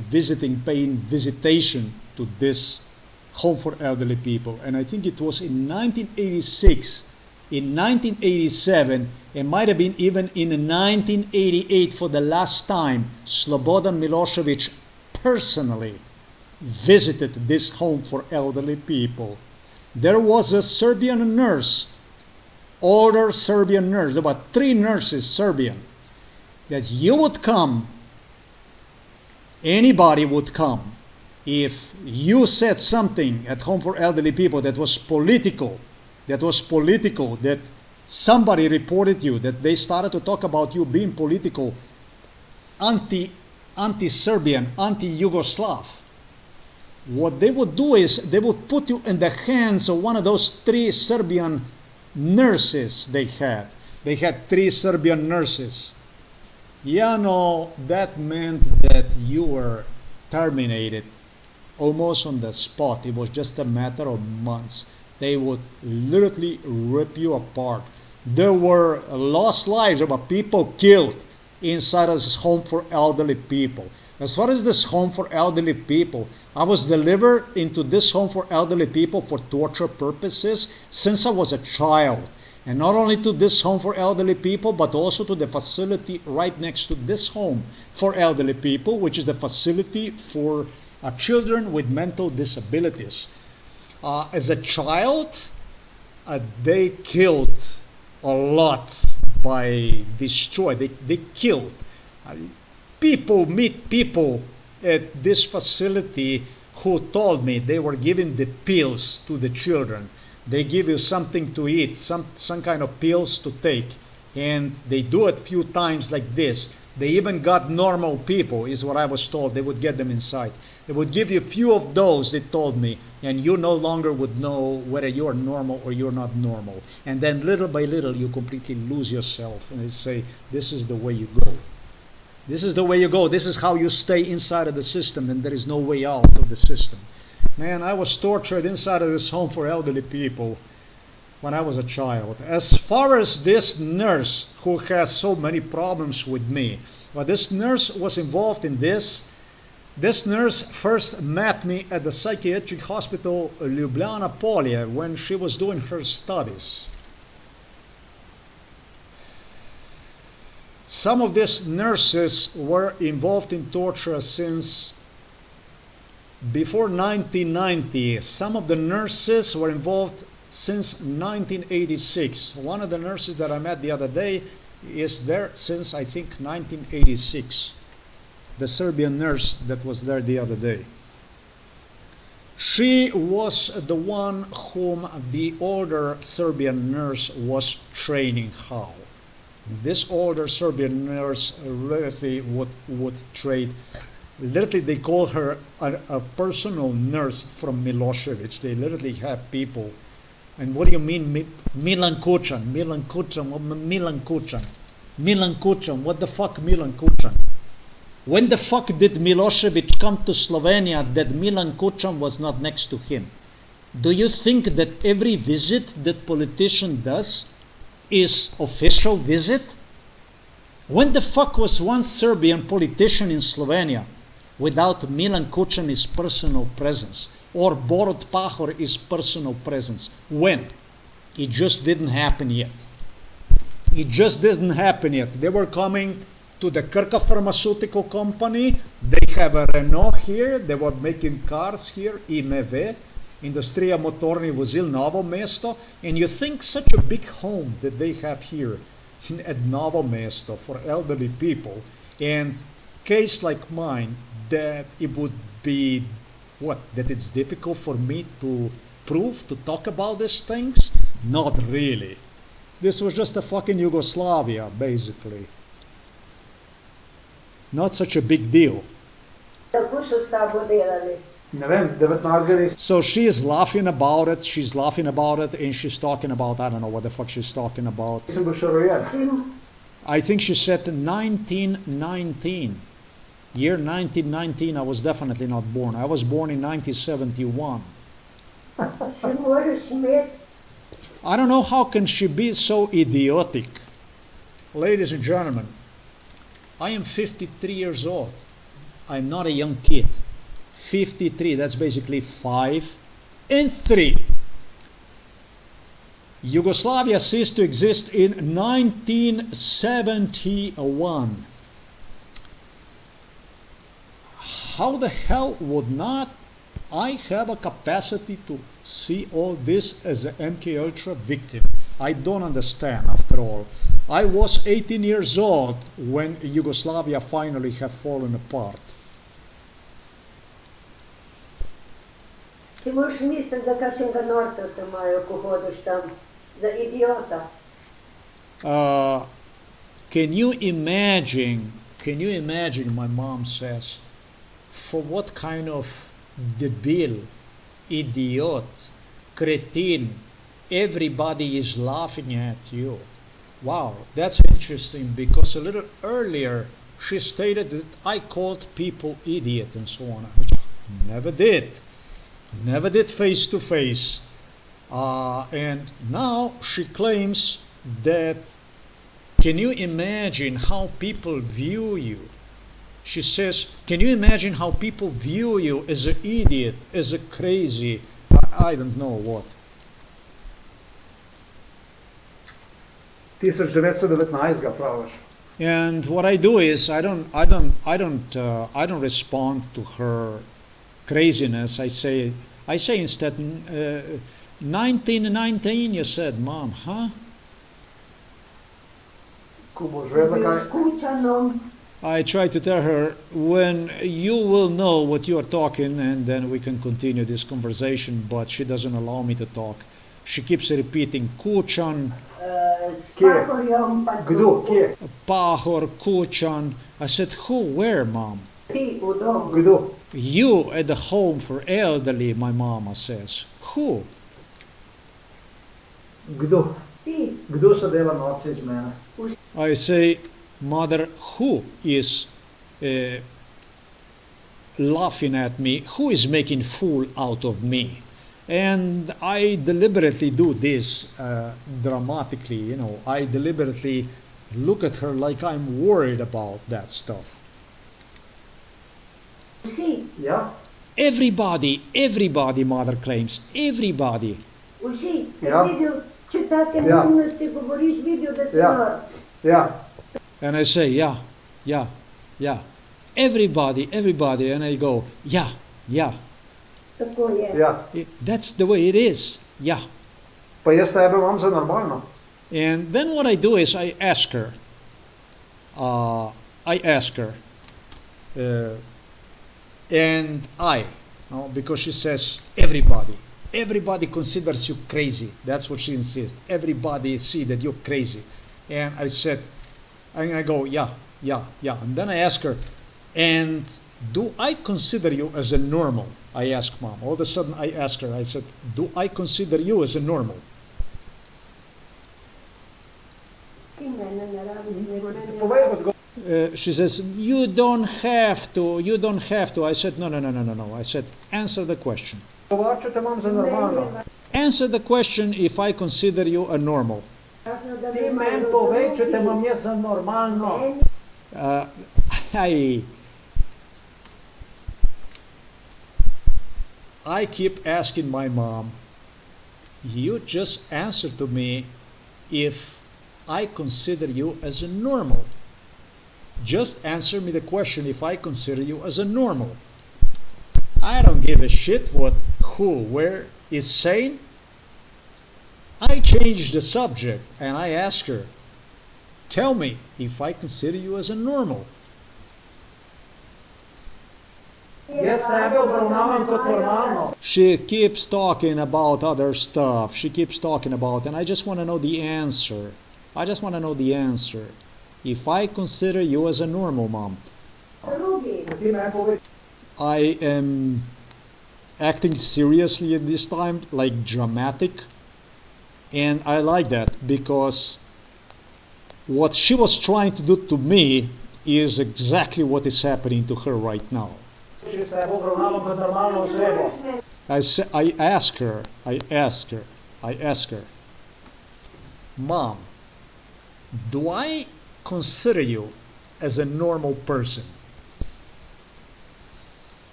paying visitation to this home for elderly people. And I think it was in 1986, in 1987, it might have been even in 1988 for the last time, Slobodan Milosevic personally visited this home for elderly people. There was a Serbian nurse, older Serbian nurse, about 3 nurses Serbian, that you would come, anybody would come, if you said something at home for elderly people that was political, that somebody reported you, that they started to talk about you being political, anti-Serbian, anti-Yugoslav. What they would do is they would put you in the hands of one of those 3 Serbian nurses they had. They had 3 Serbian nurses. Yeah, no, that meant that you were terminated almost on the spot. It was just a matter of months. They would literally rip you apart. There were lost lives, about people killed inside of this home for elderly people. As far as this home for elderly people, I was delivered into this home for elderly people for torture purposes since I was a child. And not only to this home for elderly people, but also to the facility right next to this home for elderly people, which is the facility for children with mental disabilities. As a child, they killed a lot by destroy. They killed. Meet people at this facility who told me they were giving the pills to the children. They give you something to eat, some kind of pills to take, and they do it a few times like this. They even got normal people, is what I was told. They would get them inside. They would give you a few of those, they told me, and you no longer would know whether you're normal or you're not normal. And then little by little, you completely lose yourself, and they say, this is the way you go. This is the way you go. This is how you stay inside of the system, and there is no way out of the system. Man, I was tortured inside of this home for elderly people when I was a child. As far as this nurse who has so many problems with me, well, this nurse was involved in this. This nurse first met me at the psychiatric hospital Ljubljana Polje when she was doing her studies. Some of these nurses were involved in torture since before 1990. Some of the nurses were involved since 1986. One of the nurses that I met the other day is there since, I think, 1986. The Serbian nurse that was there the other day. She was the one whom the older Serbian nurse was training how. This older Serbian nurse literally would train. Literally, they call her a personal nurse from Milosevic. They literally have people. And what do you mean, Milan Kuchan? Milan Kuchan? Milan Kuchan? Milan Kuchan? What the fuck, Milan Kuchan? When the fuck did Milosevic come to Slovenia that Milan Kuchan was not next to him? Do you think that every visit that politician does is official visit? When the fuck was one Serbian politician in Slovenia without Milan Kučan's personal presence or Borut Pahor's personal presence? When? It just didn't happen yet. It just didn't happen yet. They were coming to the Krka pharmaceutical company. They have a Renault here. They were making cars here, IMV, Industrija motornih vozil Novo Mesto. And you think such a big home that they have here at Novo Mesto for elderly people, and case like mine, that it would be what? That it's difficult for me to prove, to talk about these things? Not really. This was just a fucking Yugoslavia, basically. Not such a big deal. Tako so s tabo delali. Ne vem, 19 let. So she is laughing about it, she's laughing about it, and she's talking about, I don't know what the fuck she's talking about. Nisem bil še rojen. Sim, I think she said 1919. Year 1919, I was definitely not born. I was born in 1971. se moraš imeti. I don't know how can she be so idiotic. Ladies and gentlemen, I am 53 years old. I'm not a young kid. 53, that's basically 5 and 3. Yugoslavia ceased to exist in 1971. How the hell would not I have a capacity to see all this as an MK Ultra victim? I don't understand, after all. I was 18 years old when Yugoslavia finally had fallen apart. Ti moraš misliti, da kakšnega norca te imajo, ko hodiš tam. Za idiota. Can you imagine, my mom says, for what kind of debil, idiot, cretin, everybody is laughing at you. Wow, that's interesting, because a little earlier she stated that I called people idiot and so on, which I never did. Never did face to face. And now she claims that, can you imagine how people view you? She says, can you imagine how people view you as an idiot, as a crazy, I don't know what. 1919 praviš. And what I do is I don't respond to her craziness. I say instead, 1919 you said, Mom, huh? Ko boš vedela kaj. Kučanom. I try to tell her, when you will know what you are talking, and then we can continue this conversation, but she doesn't allow me to talk. She keeps repeating, Kučan, Pahorjom pa Kdo? Kje? Pahor, Kučan. I said, who, where, Mom? Ti v domu. Kdo? You at the home for elderly, my mama says. Who? Kdo? Ti. Kdo se dela norca iz mene? I say, Mother, who is laughing at me? Who is making fool out of me? And I deliberately do this dramatically, you know. I deliberately look at her like I'm worried about that stuff. Vsi. Ja? Everybody, Mother claims, everybody. Vsi. Ja. Videl, če take Ja. neumnosti govoriš, videl, da si Ja. nor. Ja. And I say, yeah. Everybody, and I go, yeah. Tako je. Ja. That's the way it is, yeah. Pa jaz tebe imam za normalno. And then what I do is I ask her, because she says, everybody considers you crazy. That's what she insists. Everybody see that you're crazy. And I said, and I go, yeah. And then I ask her, and do I consider you as a normal? I ask Mom. All of a sudden I ask her, I said, do I consider you as a normal? Ti mene ne rabiš, nego ne Povej odgovor. She says, you don't have to. I said, no. I said, answer the question. Če te imam za normalno. Answer the question if I consider you a normal. Ti meni povej, če te imam jaz za normalno. I keep asking my mom, you just answer to me if I consider you as a normal. Just answer me the question if I consider you as a normal. I don't give a shit what who, where is saying. I change the subject and I ask her, tell me if I consider you as a normal. tebe obravnavam kot normalno. She keeps talking about other stuff. She keeps talking about, and I just want to know the answer. I just want to know the answer. If I consider you as a normal mom, Ti meni povej, I am acting seriously at this time, like dramatic, and I like that because what she was trying to do to me is exactly what is happening to her right now. če tebe obravnavam kot normalno osebo. I ask her, Mom, do I consider you as a normal person?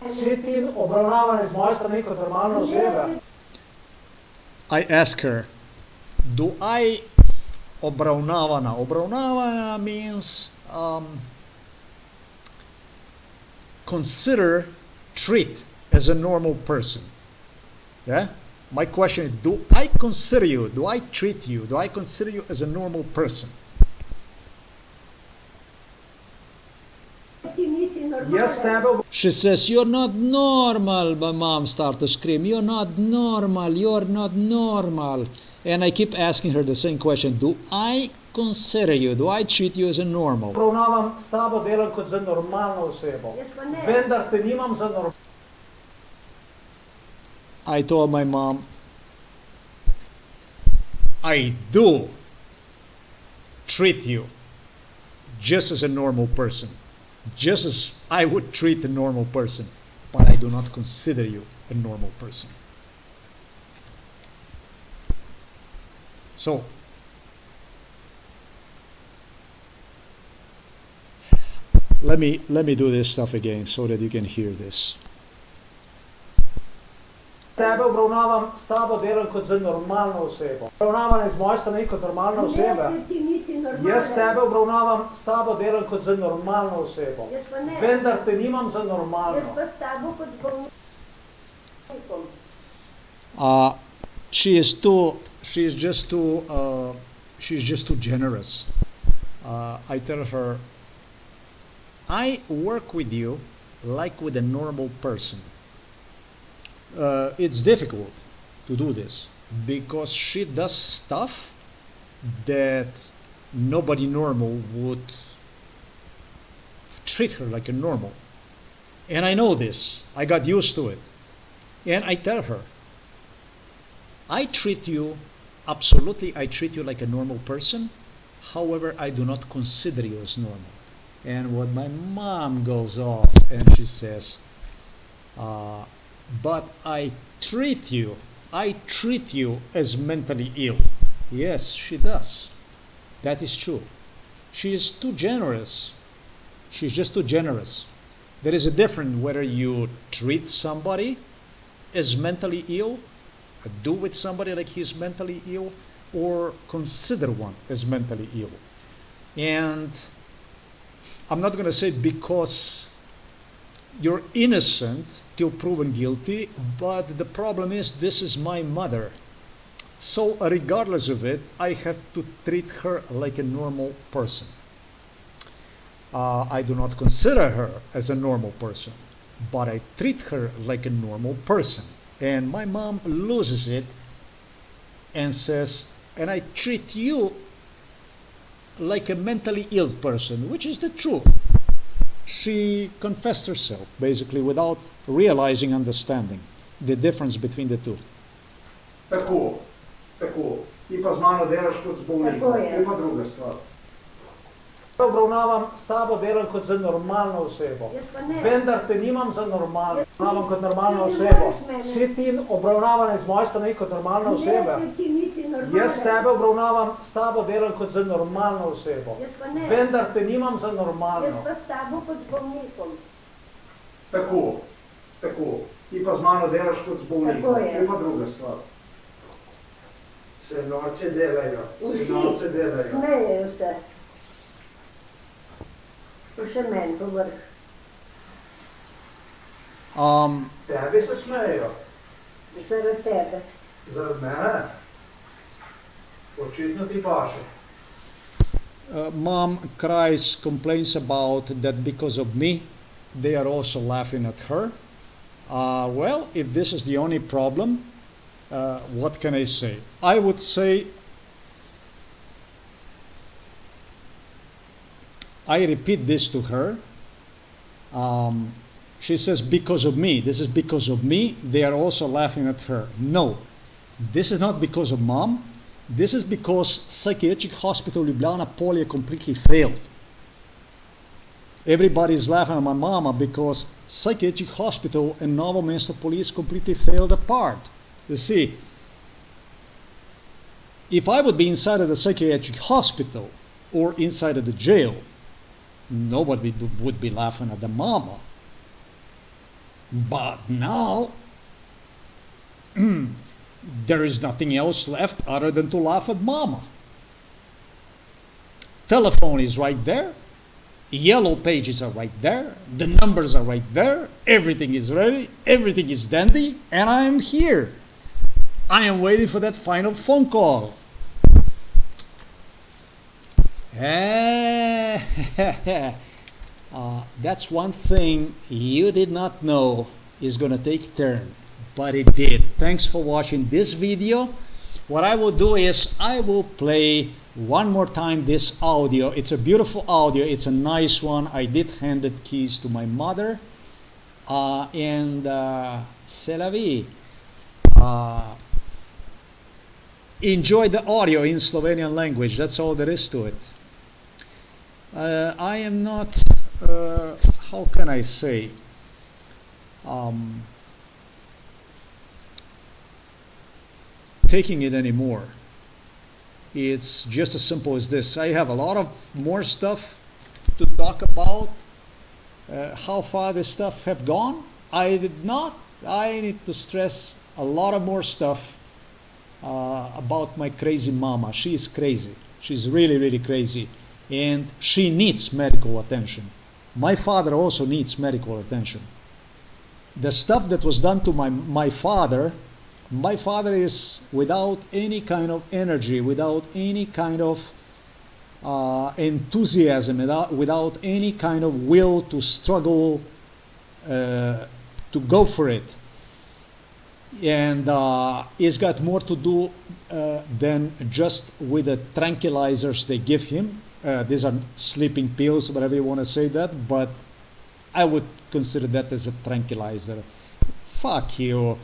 Si ti obravnavan iz moje strani kot normalno osebe. I ask her, do I obravnavana? Obravnavana means consider, treat as a normal person. Yeah? My question is, do I consider you, do I treat you, do I consider you as a normal person? Jaz tebe She says, you're not normal. My mom started to scream, you're not normal, you're not normal. And I keep asking her the same question, do I consider you, do I treat you as a normal? obravnavam s tabo delam kot za normalno osebo. Vendar te nimam za normalno. I told my mom, I do treat you just as a normal person, just as I would treat a normal person, but I do not consider you a normal person. So, let me do this stuff again so that you can hear this. Tebe obravnavam s tabo delam kot za normalno osebo. Obravnavan iz moje strani kot normalno osebe. Jaz tebe obravnavam s tabo delam kot za normalno osebo. Vendar te nimam za normalno. She's just too generous. I tell her, I work with you like with a normal person. It's difficult to do this because she does stuff that nobody normal would treat her like a normal. And I know this. I got used to it. And I tell her, I treat you like a normal person. However, I do not consider you as normal. And when my mom goes off and she says, but I treat you as mentally ill. Yes, she does. That is true. She is too generous. She's just too generous. There is a difference whether you treat somebody as mentally ill, do with somebody like he's mentally ill, or consider one as mentally ill. And I'm not going to say because you're innocent till proven guilty, but the problem is this is my mother. So regardless of it, I have to treat her like a normal person. I do not consider her as a normal person, but I treat her like a normal person. And my mom loses it and says, and I treat you like a mentally ill person, which is the truth. She confessed herself, basically, without realizing, understanding the difference between the two. Tako. Ti pa z mano delaš kot z bolnikom. Tako je. To je pa druga stvar. Obravnavam s tabo delam kot za normalno osebo. Vendar te nimam za normalno. Obravnavam kot normalno osebo. Si ti obravnavan iz moje strani kot normalna oseba. Jaz tebe obravnavam s tabo delam kot za normalno osebo. Vendar te nimam za normalno. Tako. Ti pa z mano delaš kot z bolnikom. Tako To je. je pa druga stvar. Se noče delajo. Smejejo se. To še meni povrh. Tebi se smejejo. Zaradi tebe. Zaradi mene? Očitno ti paše. Mom cries, complains about that because of me, they are also laughing at her. Well, if this is the only problem, what can I say? I would say, I repeat this to her. She says, because of me. This is because of me. They are also laughing at her. No, this is not because of mom. This is because psychiatric hospital Ljubljana Polje completely failed. Everybody is laughing at my mama because psychiatric hospital and Novo Mesto police completely failed apart. You see, if I would be inside of the psychiatric hospital or inside of the jail, nobody would be laughing at the mama. But now, there is nothing else left other than to laugh at mama. Telephone is right there. Yellow pages are right there. The numbers are right there. Everything is ready. Everything is dandy. And I am here. I am waiting for that final phone call. That's one thing you did not know is going to take turn. But it did. Thanks for watching this video. What I will do is I will play one more time this audio. It's a beautiful audio. It's a nice one. I did hand the keys to my mother. C'est la vie. Enjoy the audio in Slovenian language. That's all there is to it. I am not, how can I say, taking it anymore. It's just as simple as this. I have a lot of more stuff to talk about. How far this stuff have gone, I did not. I need to stress a lot of more stuff about my crazy mama. She is crazy. She's really, really crazy. And she needs medical attention. My father also needs medical attention. The stuff that was done to my father is without any kind of energy, without any kind of enthusiasm, without any kind of will to struggle, to go for it. And it's got more to do than just with the tranquilizers they give him. These are sleeping pills, whatever you want to say that, but I would consider that as a tranquilizer. Fuck you.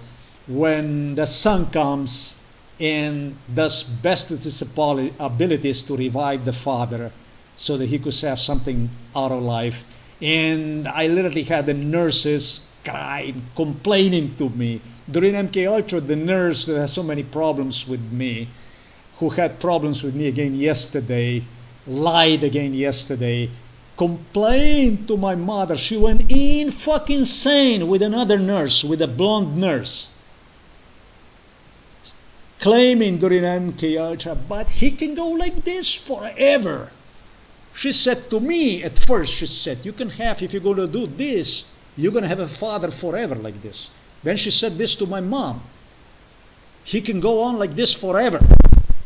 When the sun comes and does best of its abilities to revive the father so that he could have something out of life. And I literally had the nurses crying, complaining to me. During MK Ultra, the nurse that has so many problems with me, who had problems with me again yesterday, lied again yesterday, complained to my mother. She went in fucking insane with another nurse, with a blonde nurse, claiming during MK Ultra, but he can go like this forever. She said to me at first, she said, you can have, if you're going to do this, you're going to have a father forever like this. Then she said this to my mom. He can go on like this forever.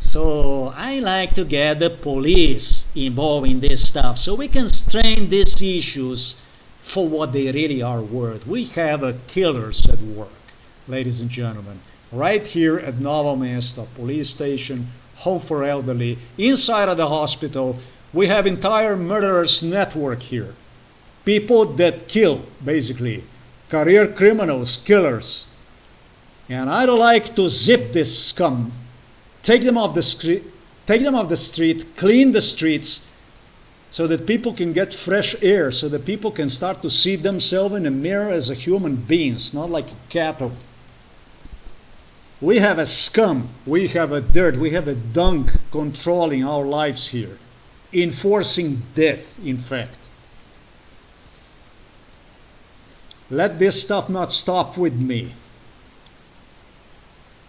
So I like to get the police involved in this stuff so we can strain these issues for what they really are worth. We have killers at work, ladies and gentlemen. Right here at Novo Mesto police station, home for elderly, inside of the hospital, we have entire murderers network here. People that kill, basically. Career criminals, killers. And I don't like to zip this scum. Take them off the street, clean the streets so that people can get fresh air, so that people can start to see themselves in a mirror as a human beings, not like cattle. We have a scum, we have a dirt, we have a dung controlling our lives here, enforcing death, in fact. Let this stuff not stop with me.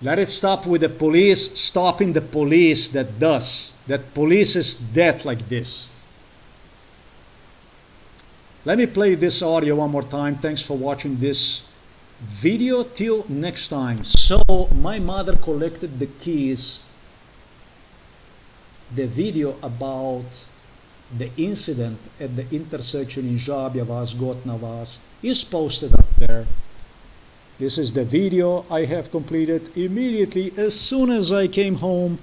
Let it stop with the police stopping the police that polices death like this. Let me play this audio one more time. Thanks for watching this video. Till next time. So my mother collected the keys, the video about the incident at the intersection in Žabja vas, Gotna vas is posted up there. This is the video I have completed immediately as soon as I came home,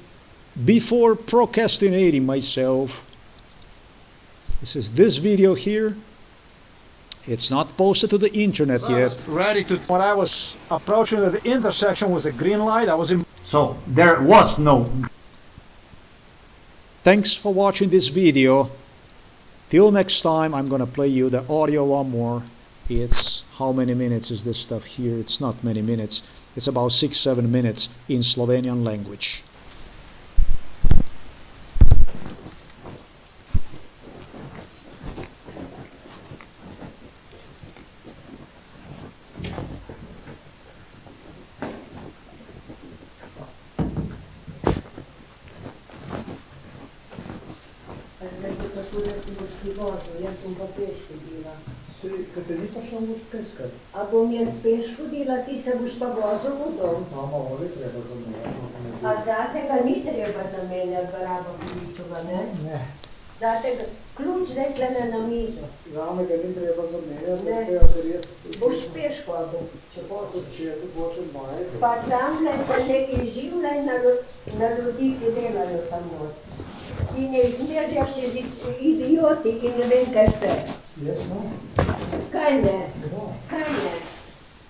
before procrastinating myself. This is this video here. It's not posted to the internet yet. Ready to. When I was approaching the intersection with a green light, I was in. So there was no. Thanks for watching this video. Till next time, I'm gonna play you the audio one more. It's, how many minutes is this stuff here? It's not many minutes. It's about 6-7 minutes in Slovenian language. Kad te ni pa šel boš kaj skat? A bom jaz peš hodila, ti se boš pa vozil v dom. Mama, ovdje treba zamenjati. A zate ga ni treba zamenjati, baraba Kuličova, ne? Ne. Zate ga, ključ rekla ne na mizo. Zame ga ni treba zamenjati, Ne. treba se res... Boš peš hodil. Če hočeš, če je to boče maje. Pa tamle se nekaj življa na ljudi, ki delajo tam not. In ne izmerjaš z idioti in ne vem kaj vse. Jaz no? Kaj ne? Kdo? Kaj ne?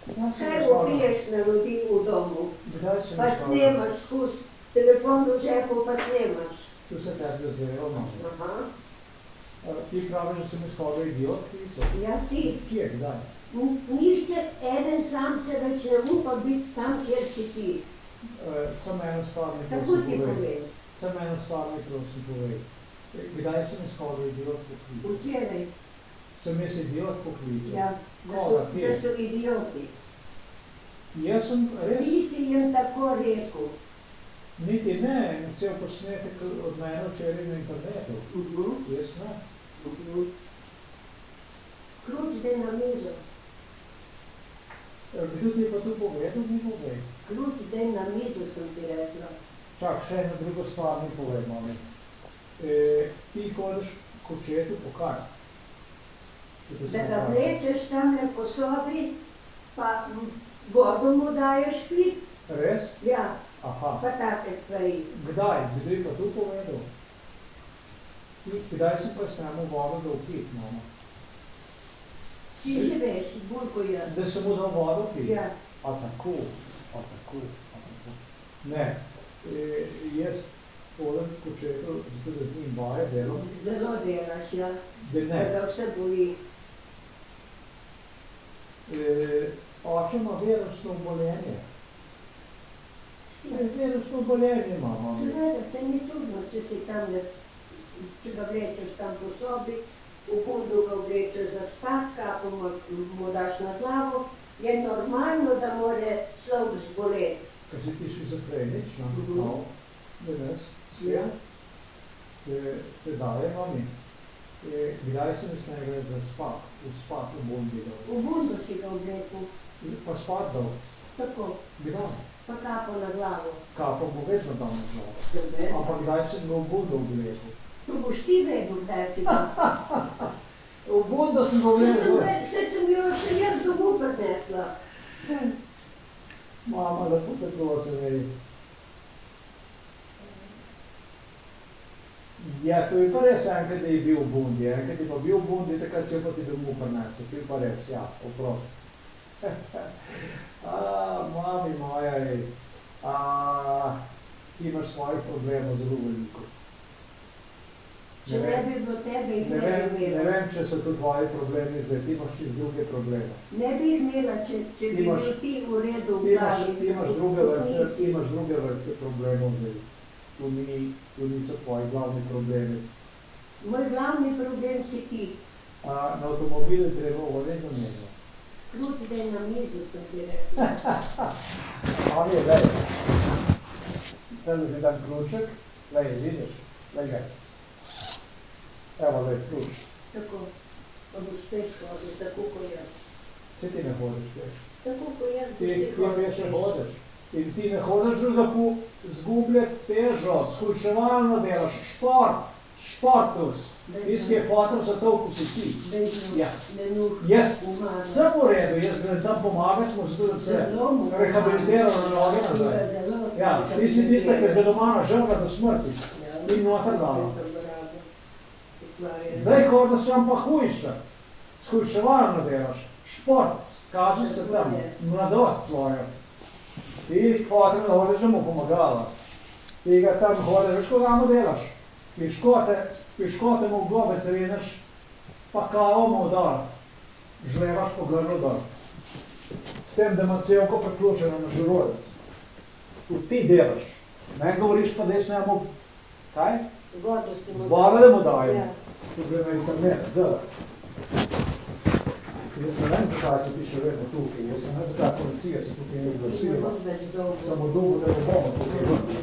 Kaj Kaj opiješ na ljudi v domu? Kdaj se Pa snemaš skus, telefon v žepu pa snemaš. Tu se tebi zvejo, no. Aha, Ti praviš, da sem izhodil idiot, ki so? ja si. Kje, kdaj? Nišče eden sam se več ne upa biti tam, kjer si ti. Samo eno stvar mi Tako ti prosim povej. povem. Samo eno stvar mi prosim povej. Kdaj sem izhodil idiot poklical? Včeraj, Sem jaz idiot poklical? ja, Koga, kje? da so idioti. Jaz sem res, Ti si jim tako rekel. niti ne, cel posnetek od mene včeraj na internetu. Jaz ne. Ključ daj na mizo. Kdo ti je pa tu povedal, mi povej. Ključ daj na mizo, sem ti rekla. Čak, še eno drugo stvar mi povej, mami. Ti hodiš k očetu po kaj? Da ga vlečeš tamle po sobi, pa vodo mu daješ pit. Res? Ja, Aha. pa take stvari. Kdaj? Kdo je pa tu povedal? Kdaj si pa s njemu vodo dal pit, mama? Ti že veš, bolj ko jaz. Da sem mu dal vodo pit? Ja. A tako, a tako. Ne, jaz hodem k očetu, zato da z njim vaje delam, Zelo delaš, ja. da ne. Da vse boli. Oče ima virusno obolenje. Virusno obolenje ima, mami. Seveda, se ni čudno, če si tam, če ga vlečeš tam po sobi, v hudu ga vlečeš za spat, kapo mu daš na glavo, je normalno, da more slov zboleti. Kaj si ti šizofrenič, no? Mhm. No, ne res, Ja. te daje, mami. Kdaj sem s njega za spat, v spat v bombi dal? V hudu si ga vlekel, Pa spat dal? tako, Kdaj? pa kapo na glavo. Kapo bo vedno dal na glavo. Seveda. Ampak kdaj sem ga v bundo vlekel? To boš ti vedel, kdaj si ga. V bundo sem ga vlekel. Se sem jo še jaz domov prinesla. Mama, lepo te prosim, ej. Ja, to je pa res enkrat, da je bil v bundi. Enkrat je pa bil v bundi, takrat si jo pa ti domov prinesel. To je pa res, ja, oprost. Mami moja, ej. Ti imaš svojih problemov zelo veliko. Če ne bi bilo tebe, jih ne bi Ne imela. vem, če so to tvoji problemi zdaj, ti imaš čist druge probleme. Ne bi imela, če bi bil ti v redu v glavi. Ti imaš druge vrste problemov zdaj. Tu niso tvoji glavni problemi. Moj glavni problem si ti. Na avtomobilu je treba olje zamenjati. Ključ daj na mizo, sem ti rekla. Mami, lej. Tam je dan ključek, lej, vidiš, lej ga. Evo, lej, ključ. Tako, pa boš peš hodil, tako ko jaz. Saj ti ne hodiš peš. Tako ko jaz boš Ti ti hodil peš ne hodiš. In ti ne hodiš zgubljati težo, shujševalno delaš, športus. Tisti je fotor za to vkusiti. Ja. Lenuh, Jaz umazan. sem v redu, jaz grem tam pomagati mu, zato da se Zelo mu rehabilitiral na noge nazaj. Zelo Ja, ti si tista, ki ga doma nažrla do smrti. Ja, In noter dala. to bravo. Ukvarja. Zdaj hoda sem pa hujša. Shujševalno delaš. Šport, kaže se tam. Mladost svojo. Ti fotor na hodiš, da mu pomagala. Ti ga tam hodiš, veš, ko ramo delaš. Piškote mu v gobec rineš, pa kavo mu dol. Žlevaš po grlu dol. S tem, da ima celko priključeno na želodec. Tu ti delaš. Meni govoriš pa, da jaz nemamo... Kaj? Vodo si mu Vodo da mu dajem. Ja. Tu gre na internet, zdaj. Jaz ne vem, zakaj se ti še vedno tukaj. Jaz ne vem, zakaj policija se tukaj ne glasila. Samo dolgo, da ne bomo tukaj vrti.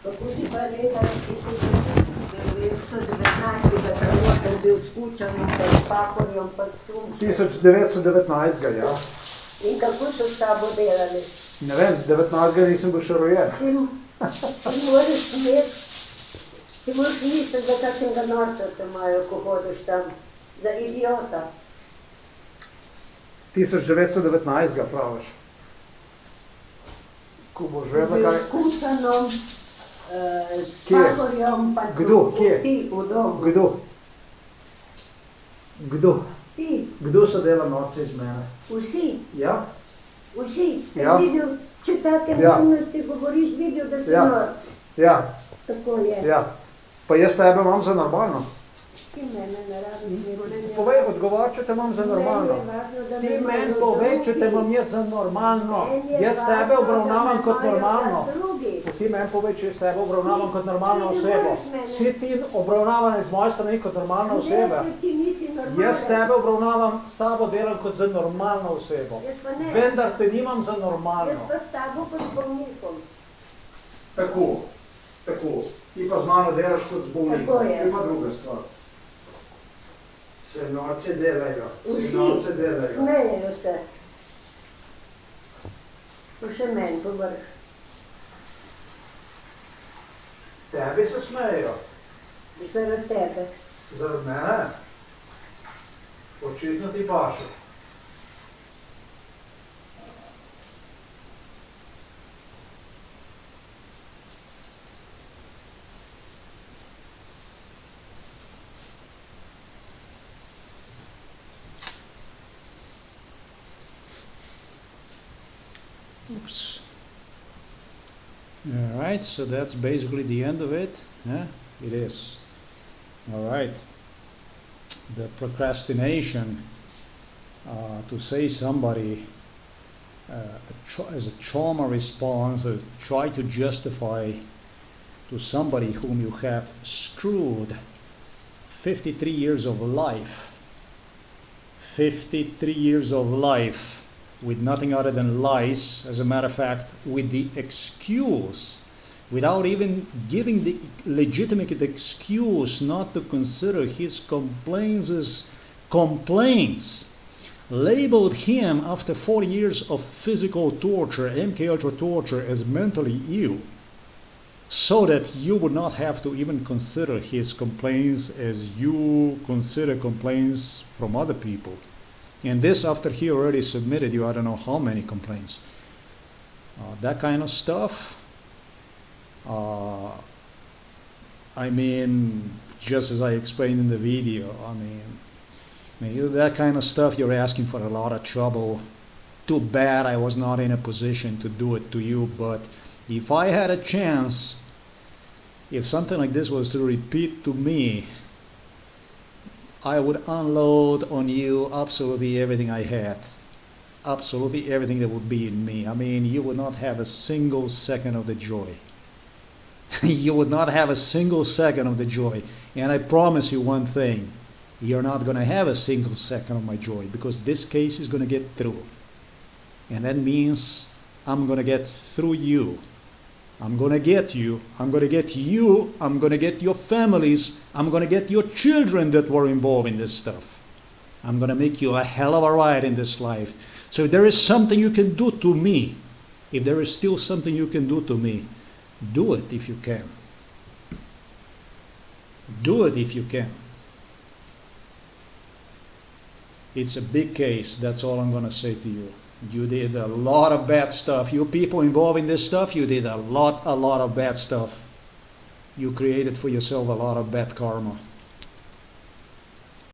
Kako si pa leta 1919, da tam bil skučan, pa s Pahorjem, pa s Trumčem. 1919, ja. In kako so s tabo delali? Ne vem, 19. nisem bil še rojen. Ti moraš imeti, ti moraš misliti, da kakšnega norca te imajo, ko hodiš tam, za idiota. 1919 praviš. Ko boš vedela kaj... Z skučanom, s Kje? Pahorjem, pa Kdo? Kje? ti v domu. Kdo? Kdo? Ti, Kdo se dela norce iz mene? vsi, Ja? vsi. Ja. Videl, če takem Ja. ti govoriš, videl, da si Ja. norc. Ja, Tako je. ja. Pa jaz tebe imam za normalno. Ti mene ne rabiš, ne Povej, odgovor, če te imam za normalno. Ti meni povej, če te imam jaz za normalno. Jaz tebe obravnavam kot normalno. Ti meni povej, če jaz tebe obravnavam kot normalno osebo. Si ti obravnavan iz moje strani kot normalna oseba. Jaz tebe obravnavam, s tabo delam kot za normalno osebo. Vendar te nimam za Jaz normalno. pa s tabo kot z bolnikom. Tako, tako. Ti pa z mano delaš kot z bolnikom. Tako je. Ima druga stvar. Se norce delajo. Se Vsi norce delajo. smejejo se. Pa še meni povrh. Tebi se smejejo. Zaradi tebe. Zaradi mene? Očitno ti paše. Oops. All right, so that's basically the end of it. Yeah, it is. All right. The procrastination to say somebody as a trauma response, or try to justify to somebody whom you have screwed 53 years of life. 53 years of life with nothing other than lies, as a matter of fact, with the excuse, without even giving the legitimate excuse not to consider his complaints as complaints, labeled him after 40 years of physical torture, MK Ultra torture, as mentally ill, so that you would not have to even consider his complaints as you consider complaints from other people. And this after he already submitted you I don't know how many complaints. That kind of stuff, I mean, just as I explained in the video, I mean, that kind of stuff, you're asking for a lot of trouble. Too bad I was not in a position to do it to you, but if I had a chance, if something like this was to repeat to me, I would unload on you absolutely everything I had. Absolutely everything that would be in me. I mean, you would not have a single second of the joy. You would not have a single second of the joy. And I promise you one thing, you're not going to have a single second of my joy, because this case is going to get through. And that means I'm going to get through you. I'm going to get you. I'm going to get you. I'm going to get your families. I'm going to get your children that were involved in this stuff. I'm going to make you a hell of a ride in this life. So if there is something you can do to me, if there is still something you can do to me, do it if you can. Do it if you can. It's a big case, that's all I'm gonna say to you. You did a lot of bad stuff. You people involved in this stuff, you did a lot of bad stuff. You created for yourself a lot of bad karma.